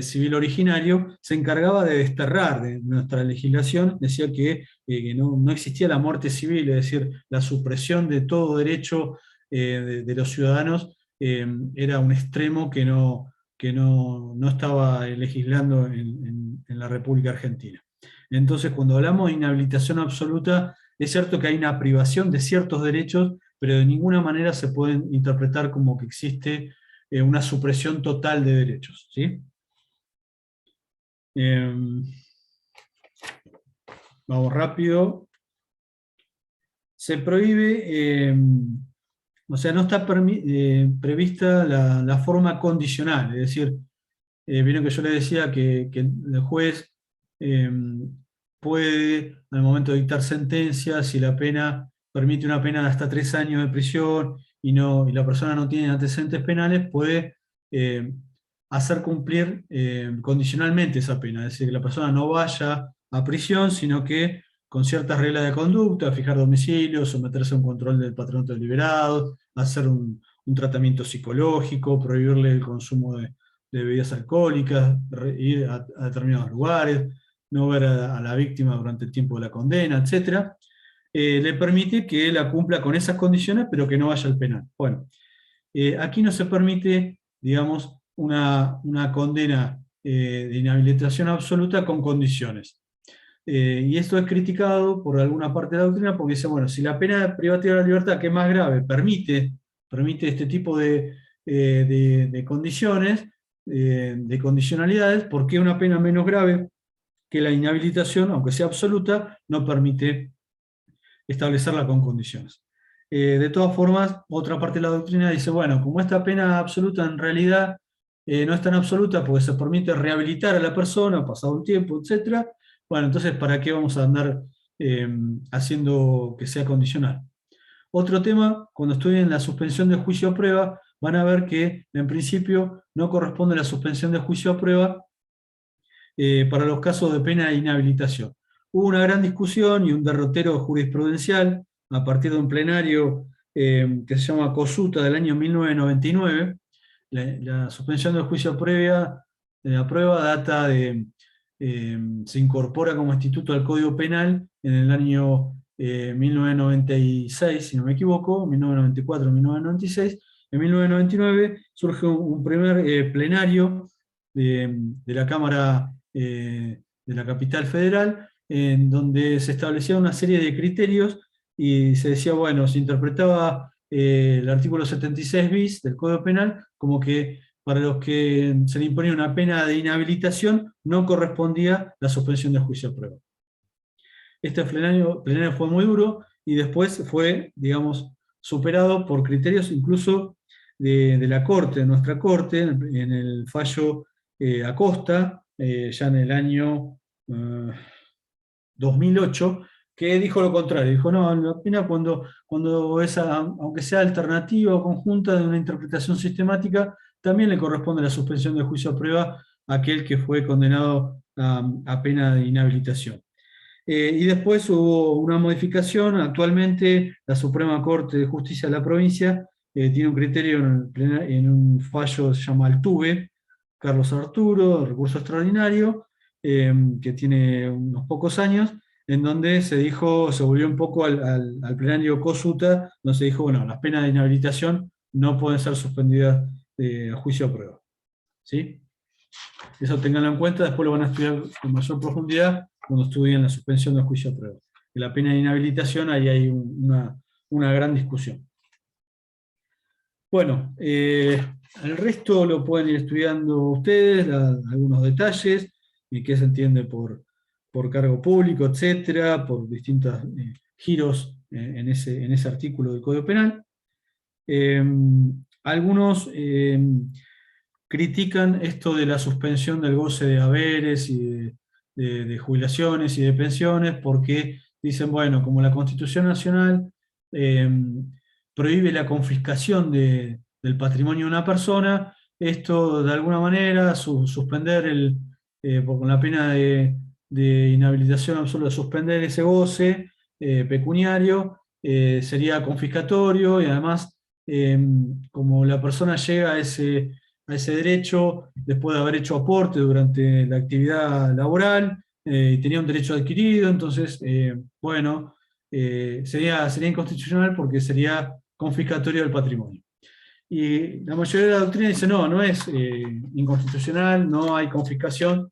A: Civil originario, se encargaba de desterrar de nuestra legislación. Decía que no existía la muerte civil, es decir, la supresión de todo derecho de los ciudadanos, era un extremo que no estaba legislando en la República Argentina. Entonces, cuando hablamos de inhabilitación absoluta, es cierto que hay una privación de ciertos derechos, pero de ninguna manera se pueden interpretar como que existe una supresión total de derechos, ¿sí? Vamos rápido. Se prohíbe, o sea, no está prevista la forma condicional, es decir, vieron que yo le decía que el juez puede, al momento de dictar sentencia, si la pena permite una pena de hasta 3 años de prisión y la persona no tiene antecedentes penales, puede hacer cumplir condicionalmente esa pena, es decir, que la persona no vaya a prisión, sino que con ciertas reglas de conducta, fijar domicilio, someterse a un control del patronato de liberados, hacer un tratamiento psicológico, prohibirle el consumo de bebidas alcohólicas, ir a determinados lugares, no ver a la víctima durante el tiempo de la condena, etc. Le permite que la cumpla con esas condiciones, pero que no vaya al penal. Bueno, aquí no se permite, digamos, una condena de inhabilitación absoluta con condiciones. Y esto es criticado por alguna parte de la doctrina, porque dice, bueno, si la pena privativa de la libertad, que es más grave, permite este tipo de condiciones, de condicionalidades, ¿por qué una pena menos grave que la inhabilitación, aunque sea absoluta, no permite establecerla con condiciones? De todas formas, otra parte de la doctrina dice, bueno, como esta pena absoluta en realidad no es tan absoluta, porque se permite rehabilitar a la persona, pasado un tiempo, etc., bueno, entonces, ¿para qué vamos a andar haciendo que sea condicional? Otro tema, cuando estudien la suspensión de juicio a prueba, van a ver que en principio no corresponde la suspensión de juicio a prueba para los casos de pena de inhabilitación. Hubo una gran discusión y un derrotero jurisprudencial a partir de un plenario que se llama COSUTA del año 1999, la suspensión del juicio previa de la prueba data se incorpora como instituto al Código Penal en el año 1996, si no me equivoco, 1994-1996. En 1999 surge un primer plenario de la Cámara de la Capital Federal, en donde se establecía una serie de criterios y se decía, bueno, se interpretaba el artículo 76 bis del Código Penal como que para los que se le imponía una pena de inhabilitación no correspondía la suspensión del juicio a prueba. Este plenario fue muy duro y después fue, digamos, superado por criterios incluso de la Corte, de nuestra Corte, en el fallo Acosta, ya en el año 2008, que dijo lo contrario, dijo, no, la pena cuando esa, aunque sea alternativa o conjunta de una interpretación sistemática, también le corresponde la suspensión del juicio a prueba a aquel que fue condenado a pena de inhabilitación. Y después hubo una modificación. Actualmente la Suprema Corte de Justicia de la provincia tiene un criterio en un fallo, se llama Altuve, Carlos Arturo, recurso extraordinario, que tiene unos pocos años, en donde se volvió un poco al plenario Cosuta, donde se dijo, bueno, las penas de inhabilitación no pueden ser suspendidas a juicio a prueba. ¿Sí? Eso tenganlo en cuenta, después lo van a estudiar con mayor profundidad cuando estudien la suspensión del juicio a prueba. En la pena de inhabilitación ahí hay una gran discusión. Bueno, el resto lo pueden ir estudiando ustedes, algunos detalles, y qué se entiende por cargo público, etcétera, por distintos giros en ese artículo del Código Penal. Algunos critican esto de la suspensión del goce de haberes y de jubilaciones y de pensiones, porque dicen, bueno, como la Constitución Nacional prohíbe la confiscación del patrimonio de una persona, esto de alguna manera, suspender con la pena de inhabilitación absoluta, suspender ese goce pecuniario, sería confiscatorio, y además, como la persona llega a ese derecho después de haber hecho aporte durante la actividad laboral, tenía un derecho adquirido, entonces, bueno, sería inconstitucional porque sería confiscatorio del patrimonio. Y la mayoría de la doctrina dice, no es inconstitucional, no hay confiscación,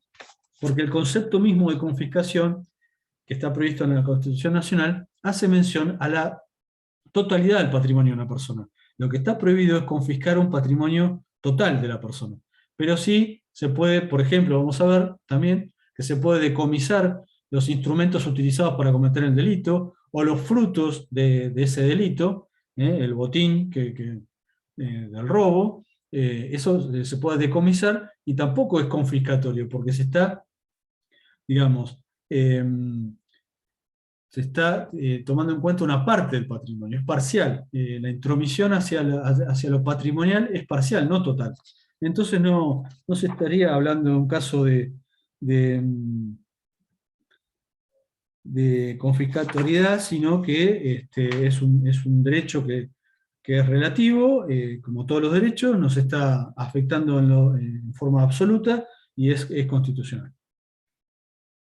A: porque el concepto mismo de confiscación, que está previsto en la Constitución Nacional, hace mención a la totalidad del patrimonio de una persona. Lo que está prohibido es confiscar un patrimonio total de la persona. Pero sí se puede, por ejemplo, vamos a ver también que se puede decomisar los instrumentos utilizados para cometer el delito, o los frutos de ese delito, el botín del robo, eso se puede decomisar y tampoco es confiscatorio, porque se está, digamos, se está tomando en cuenta una parte del patrimonio, es parcial. La intromisión hacia lo patrimonial es parcial, no total. Entonces no se estaría hablando de un caso de confiscatoriedad, sino que es un derecho que es relativo, como todos los derechos, nos está afectando en forma absoluta y es constitucional.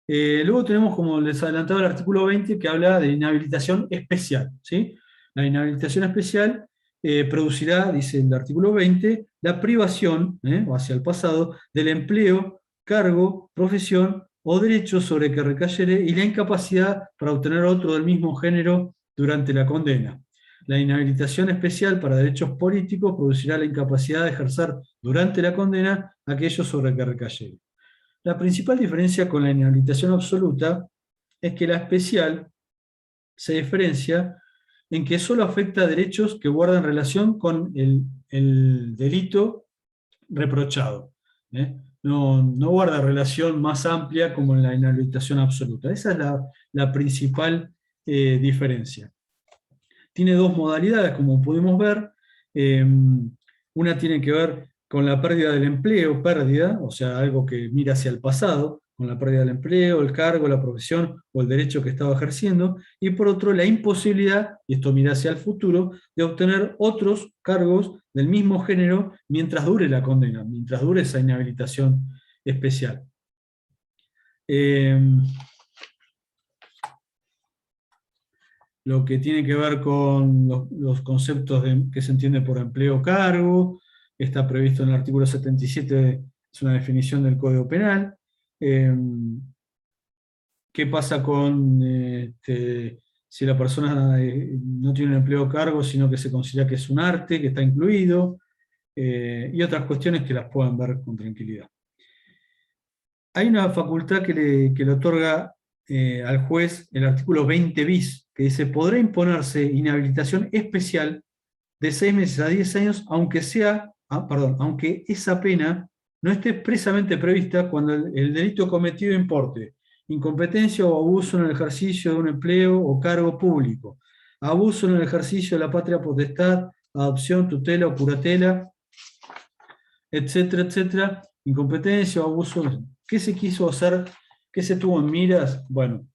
A: Luego tenemos, como les adelantaba, el artículo 20, que habla de inhabilitación especial, ¿sí? La inhabilitación especial producirá, dice el artículo 20, la privación, o hacia el pasado, del empleo, cargo, profesión o derecho sobre que recayere, y la incapacidad para obtener otro del mismo género durante la condena. La inhabilitación especial para derechos políticos producirá la incapacidad de ejercer durante la condena aquello sobre que recayere. La principal diferencia con la inhabilitación absoluta es que la especial se diferencia en que solo afecta a derechos que guardan relación con el delito reprochado. No guarda relación más amplia como en la inhabilitación absoluta. Esa es la principal diferencia. Tiene dos modalidades, como pudimos ver. Una tiene que ver con la pérdida del empleo, o sea, algo que mira hacia el pasado, con la pérdida del empleo, el cargo, la profesión o el derecho que estaba ejerciendo, y por otro la imposibilidad, y esto mira hacia el futuro, de obtener otros cargos del mismo género mientras dure la condena, mientras dure esa inhabilitación especial. Lo que tiene que ver con los conceptos que se entiende por empleo o cargo, está previsto en el artículo 77, es una definición del Código Penal. ¿Qué pasa con si la persona no tiene un empleo o cargo, sino que se considera que es un arte, que está incluido, y otras cuestiones que las puedan ver con tranquilidad? Hay una facultad que le otorga al juez el artículo 20 bis, que dice: podrá imponerse inhabilitación especial de 6 meses a 10 años, aunque esa pena no esté expresamente prevista cuando el delito cometido importe incompetencia o abuso en el ejercicio de un empleo o cargo público, abuso en el ejercicio de la patria potestad, adopción, tutela o curatela, etcétera, etcétera, incompetencia o abuso. ¿Qué se quiso hacer? ¿Qué se tuvo en miras? Bueno,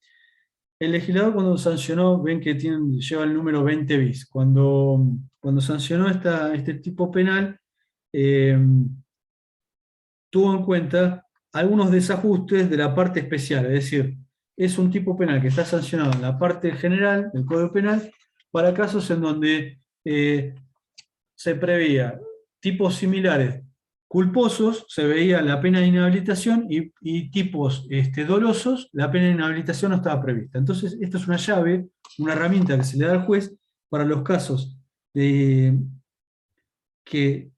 A: el legislador cuando sancionó, ven que lleva el número 20 bis, cuando sancionó este tipo penal, tuvo en cuenta algunos desajustes de la parte especial, es decir, es un tipo penal que está sancionado en la parte general del Código Penal para casos en donde se preveía tipos similares culposos, se veía la pena de inhabilitación, y tipos dolosos, la pena de inhabilitación no estaba prevista. Entonces, esta es una llave, una herramienta que se le da al juez para los casos que,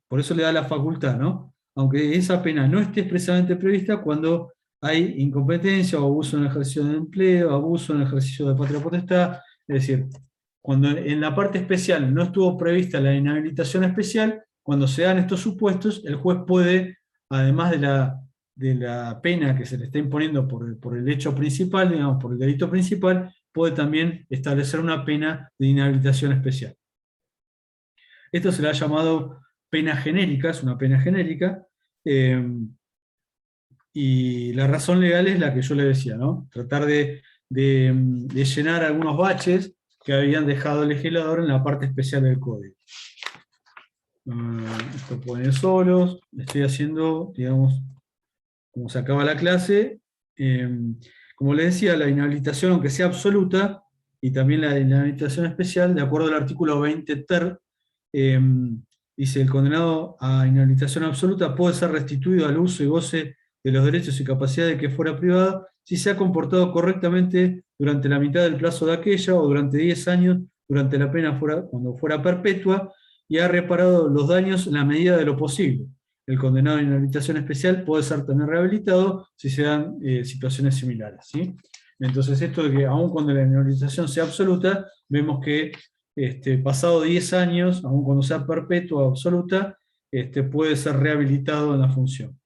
A: por eso le da la facultad, ¿no? Aunque esa pena no esté expresamente prevista, cuando hay incompetencia o abuso en el ejercicio del empleo, abuso en el ejercicio de patria potestad, es decir, cuando en la parte especial no estuvo prevista la inhabilitación especial, cuando se dan estos supuestos, el juez puede, además de la pena que se le está imponiendo por el hecho principal, digamos, por el delito principal, puede también establecer una pena de inhabilitación especial. Esto se le ha llamado pena genérica, es una pena genérica, y la razón legal es la que yo le decía, ¿no? Tratar de llenar algunos baches que habían dejado el legislador en la parte especial del código. Esto pueden ir solos, estoy haciendo, digamos, como se acaba la clase. Como les decía, la inhabilitación, aunque sea absoluta, y también la inhabilitación especial, de acuerdo al artículo 20 ter, dice: el condenado a inhabilitación absoluta puede ser restituido al uso y goce de los derechos y capacidades de que fuera privado si se ha comportado correctamente durante la mitad del plazo de aquella, o durante 10 años, durante la pena cuando fuera perpetua, y ha reparado los daños en la medida de lo posible. El condenado a inhabilitación especial puede ser también rehabilitado si se dan situaciones similares, ¿sí? Entonces, esto de que aun cuando la inhabilitación sea absoluta, vemos que pasado 10 años, aun cuando sea perpetua o absoluta, puede ser rehabilitado en la función.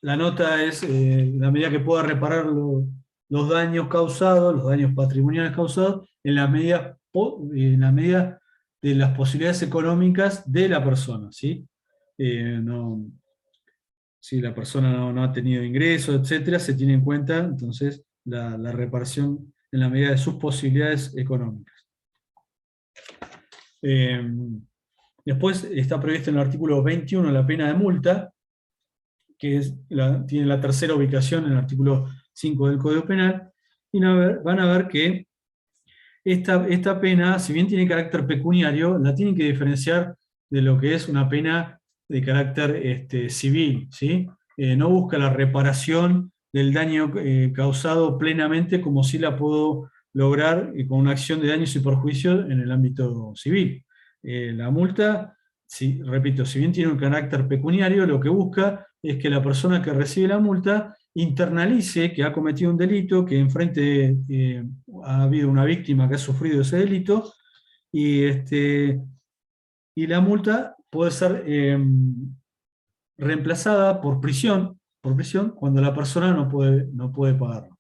A: La nota es, la medida que pueda reparar los daños causados, los daños patrimoniales causados, en la medida de las posibilidades económicas de la persona, ¿sí? Si la persona no ha tenido ingresos, etcétera, se tiene en cuenta entonces la reparación en la medida de sus posibilidades económicas. Después está previsto en el artículo 21 la pena de multa, que tiene la tercera ubicación en el artículo 5 del Código Penal, y van a ver que esta pena, si bien tiene carácter pecuniario, la tienen que diferenciar de lo que es una pena de carácter civil, ¿sí? No busca la reparación del daño causado plenamente, como si la puedo lograr con una acción de daños y perjuicios en el ámbito civil. La multa, repito, si bien tiene un carácter pecuniario, lo que busca es que la persona que recibe la multa internalice que ha cometido un delito, que enfrente ha habido una víctima que ha sufrido ese delito, y la multa puede ser reemplazada por prisión cuando la persona no puede pagarlo.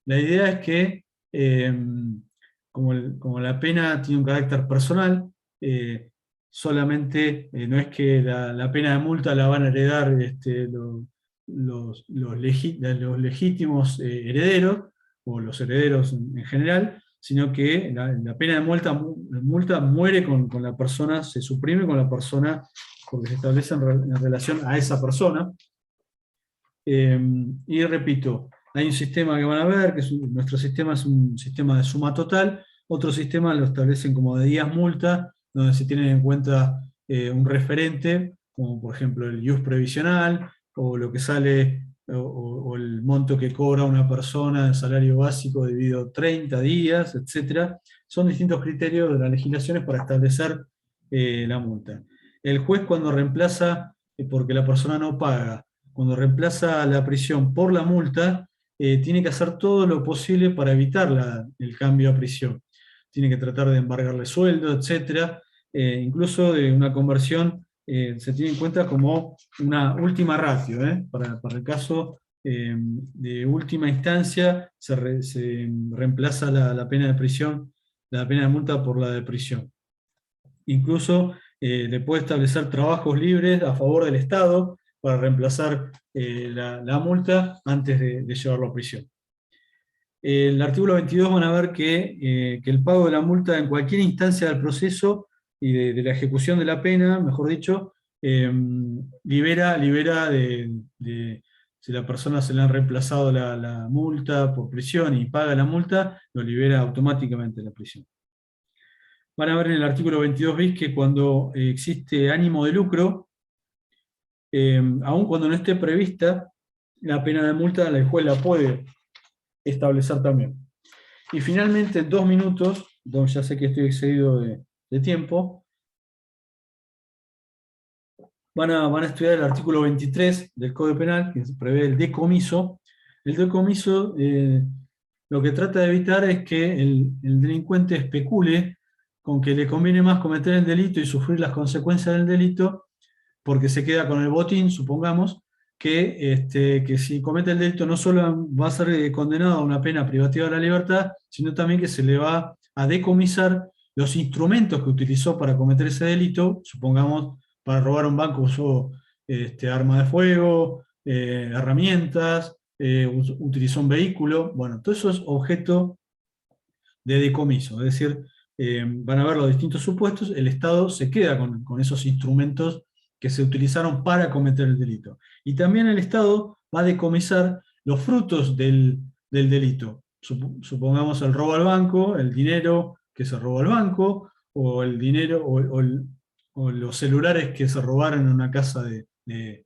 A: La idea es que, como la pena tiene un carácter personal, solamente, no es que la pena de multa la van a heredar los legítimos herederos, o los herederos en general, sino que la pena de multa muere con la persona, se suprime con la persona, porque se establece en relación a esa persona. Y repito, hay un sistema que van a ver, nuestro sistema es un sistema de suma total, otros sistemas lo establecen como de días multa, donde se tiene en cuenta un referente, como por ejemplo el ius previsional, o lo que sale, o el monto que cobra una persona en salario básico dividido 30 días, etc. Son distintos criterios de las legislaciones para establecer la multa. El juez, cuando reemplaza, porque la persona no paga, cuando reemplaza la prisión por la multa, tiene que hacer todo lo posible para evitar el cambio a prisión. Tiene que tratar de embargarle sueldo, etc. Incluso de una conversión se tiene en cuenta como una última ratio. Para el caso de última instancia, se reemplaza la pena de prisión, la pena de multa por la de prisión. Incluso le puede establecer trabajos libres a favor del Estado para reemplazar la multa antes de llevarlo a prisión. El artículo 22 van a ver que el pago de la multa en cualquier instancia del proceso y de la ejecución de la pena, mejor dicho, libera si la persona se le han reemplazado la multa por prisión y paga la multa, lo libera automáticamente de la prisión. Van a ver en el artículo 22 bis que cuando existe ánimo de lucro, aun cuando no esté prevista, la pena de multa el juez la puede establecer también. Y finalmente, en 2 minutos, ya sé que estoy excedido de tiempo, van a estudiar el artículo 23 del Código Penal, que prevé el decomiso. El decomiso lo que trata de evitar es que el delincuente especule con que le conviene más cometer el delito y sufrir las consecuencias del delito, porque se queda con el botín, supongamos, que si comete el delito no solo va a ser condenado a una pena privativa de la libertad, sino también que se le va a decomisar los instrumentos que utilizó para cometer ese delito. Supongamos, para robar un banco usó arma de fuego, herramientas, utilizó un vehículo. Bueno, todo eso es objeto de decomiso, es decir, van a ver los distintos supuestos, el Estado se queda con esos instrumentos que se utilizaron para cometer el delito. Y también el Estado va a decomisar los frutos del delito. Supongamos el robo al banco, el dinero que se robó al banco, o el dinero, o los celulares que se robaron en una casa de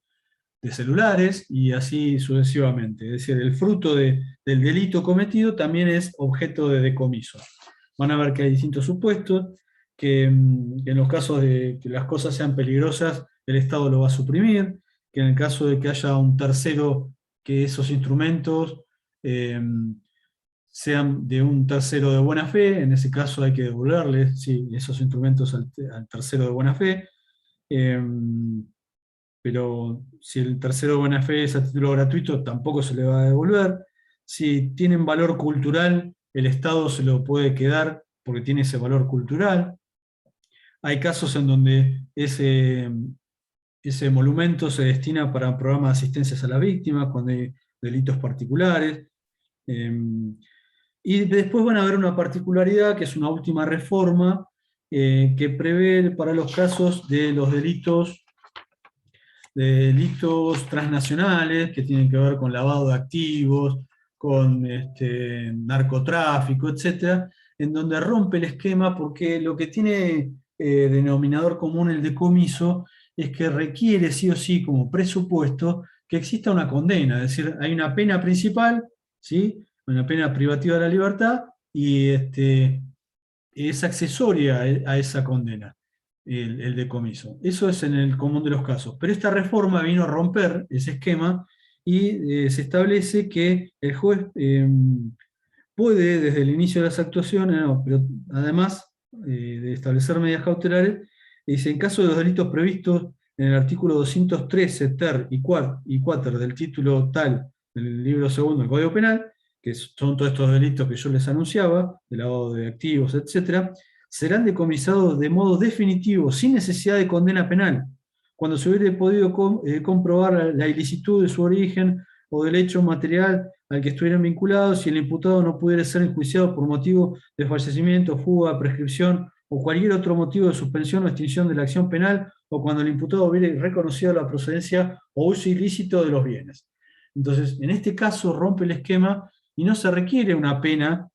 A: celulares, y así sucesivamente. Es decir, el fruto del delito cometido también es objeto de decomiso. Van a ver que hay distintos supuestos, que en los casos de que las cosas sean peligrosas, el Estado lo va a suprimir, que en el caso de que haya un tercero, que esos instrumentos sean de un tercero de buena fe, en ese caso hay que devolverles esos instrumentos al tercero de buena fe, pero si el tercero de buena fe es a título gratuito, tampoco se le va a devolver. Si tienen valor cultural, el Estado se lo puede quedar porque tiene ese valor cultural. Hay casos en donde ese emolumento se destina para programas de asistencias a las víctimas, cuando hay delitos particulares. Y después van a ver una particularidad, que es una última reforma, que prevé para los casos de los delitos transnacionales, que tienen que ver con lavado de activos, con narcotráfico, etc., en donde rompe el esquema, porque lo que tiene denominador común el decomiso es que requiere sí o sí como presupuesto que exista una condena, es decir, hay una pena principal, ¿sí? Una pena privativa de la libertad, y es accesoria a esa condena, el decomiso. Eso es en el común de los casos. Pero esta reforma vino a romper ese esquema y se establece que el juez puede, desde el inicio de las actuaciones, pero además de establecer medidas cautelares, dice, en caso de los delitos previstos en el artículo 213 ter y quater del título tal del libro segundo del Código Penal, que son todos estos delitos que yo les anunciaba, de lavado de activos, etc., serán decomisados de modo definitivo, sin necesidad de condena penal, cuando se hubiere podido comprobar la ilicitud de su origen o del hecho material al que estuvieran vinculados, y el imputado no pudiera ser enjuiciado por motivo de fallecimiento, fuga, prescripción o cualquier otro motivo de suspensión o extinción de la acción penal, o cuando el imputado hubiere reconocido la procedencia o uso ilícito de los bienes. Entonces, en este caso rompe el esquema y no se requiere una pena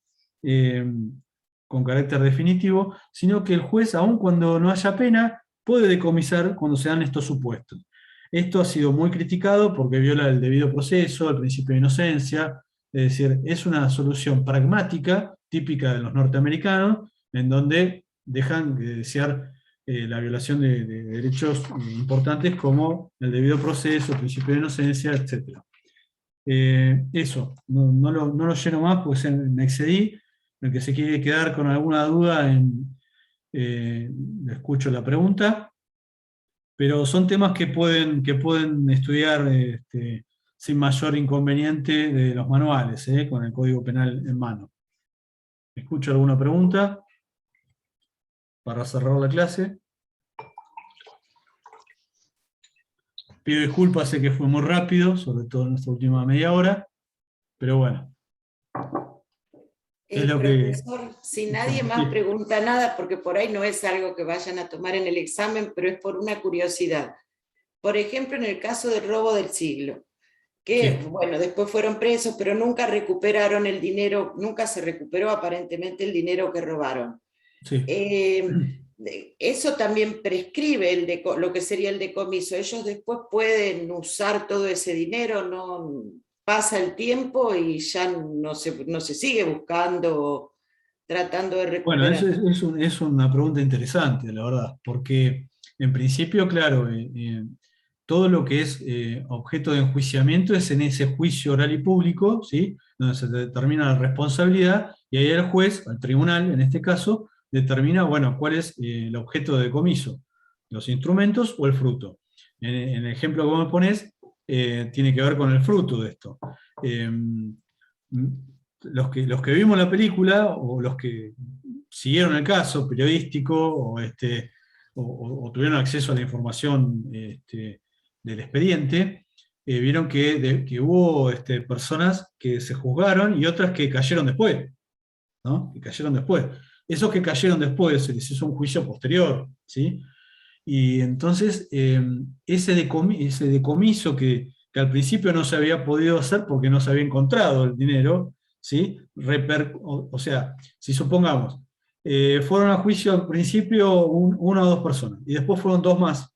A: con carácter definitivo, sino que el juez, aun cuando no haya pena, puede decomisar cuando se dan estos supuestos. Esto ha sido muy criticado porque viola el debido proceso, el principio de inocencia, es decir, es una solución pragmática, típica de los norteamericanos, en donde dejan de desear la violación de derechos importantes como el debido proceso, el principio de inocencia, etc. Eso, no lo lleno más porque me excedí. El que se quiere quedar con alguna duda, le escucho la pregunta. Pero son temas que pueden estudiar sin mayor inconveniente de los manuales, con el Código Penal en mano. ¿Escucho alguna pregunta para cerrar la clase? Pido disculpas, sé que fue muy rápido, sobre todo en esta última media hora, pero bueno. Es lo
B: Profesor, si nadie más
A: Sí.
B: pregunta nada, porque por ahí no es algo que vayan a tomar en el examen, pero es por una curiosidad. Por ejemplo, en el caso del robo del siglo, que,
A: Sí.
B: bueno, después fueron presos, pero nunca recuperaron el dinero, nunca se recuperó aparentemente el dinero que robaron.
A: Sí.
B: Eso también prescribe lo que sería el decomiso. Ellos después pueden usar todo ese dinero, no pasa el tiempo y ya no se sigue buscando, tratando de
A: Bueno,
B: recuperar.
A: es una pregunta interesante, la verdad, porque en principio, claro, todo lo que es objeto de enjuiciamiento es en ese juicio oral y público, ¿sí? Donde se determina la responsabilidad, y ahí el juez, el tribunal en este caso, determina, bueno, cuál es el objeto de decomiso, los instrumentos o el fruto. En el ejemplo que vos me ponés, tiene que ver con el fruto de esto. Los que vimos la película, o los que siguieron el caso periodístico, o tuvieron acceso a la información del expediente, vieron que hubo personas que se juzgaron y otras que cayeron después, ¿no? Que cayeron después. Esos que cayeron después se les hizo un juicio posterior, ¿sí? Y entonces ese decomiso que al principio no se había podido hacer porque no se había encontrado el dinero, ¿sí? O sea, si supongamos, fueron a juicio al principio una o dos personas, y después fueron dos más.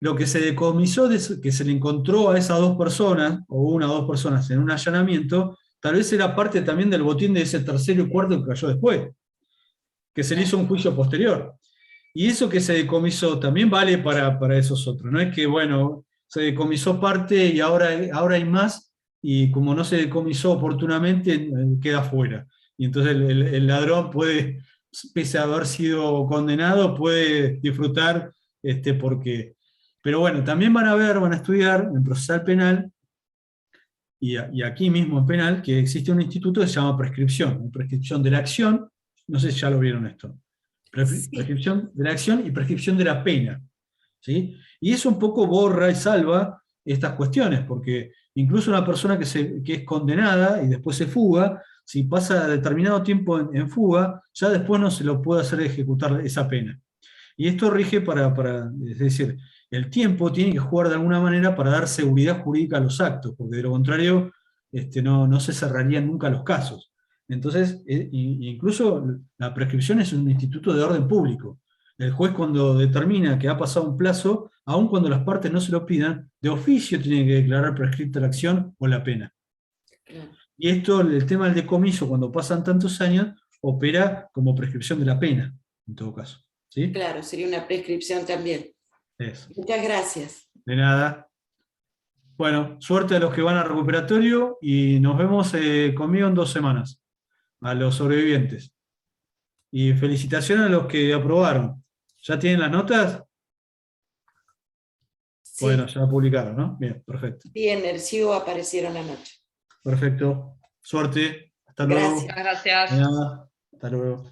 A: Lo que se decomisó, que se le encontró a esas dos personas, o una o dos personas en un allanamiento, tal vez era parte también del botín de ese tercero y cuarto que cayó después, que se le hizo un juicio posterior. Y eso que se decomisó también vale para esos otros. No es que, bueno, se decomisó parte y ahora hay más, y como no se decomisó oportunamente, queda fuera. Y entonces el ladrón puede, pese a haber sido condenado, puede disfrutar porque... Pero bueno, también van a estudiar en procesal penal, y aquí mismo en penal, que existe un instituto que se llama prescripción de la acción. No sé si ya lo vieron esto.
B: Sí,
A: Prescripción de la acción y prescripción de la pena, ¿sí? Y eso un poco borra y salva estas cuestiones, porque incluso una persona que es condenada y después se fuga, si pasa determinado tiempo en fuga, ya después no se lo puede hacer ejecutar esa pena. Y esto rige es decir, el tiempo tiene que jugar de alguna manera para dar seguridad jurídica a los actos, porque de lo contrario no se cerrarían nunca los casos. Entonces, incluso la prescripción es un instituto de orden público. El juez, cuando determina que ha pasado un plazo, aun cuando las partes no se lo pidan, de oficio tiene que declarar prescripta la acción o la pena.
B: claro.
A: Y esto, el tema del decomiso, cuando pasan tantos años, opera como prescripción de la pena, en todo caso. ¿Sí?
B: Claro, sería una prescripción también.
A: Eso.
B: Muchas gracias.
A: De nada. Bueno, suerte a los que van al recuperatorio, y nos vemos conmigo en 2 semanas, a los sobrevivientes. Y felicitaciones a los que aprobaron. ¿Ya tienen las notas?
B: Sí,
A: Bueno, ya la publicaron, ¿no? Bien, perfecto.
B: sí, en el CIO aparecieron anoche.
A: Perfecto. Suerte. Hasta luego.
B: Gracias.
C: Muchas gracias.
A: De nada. Hasta luego.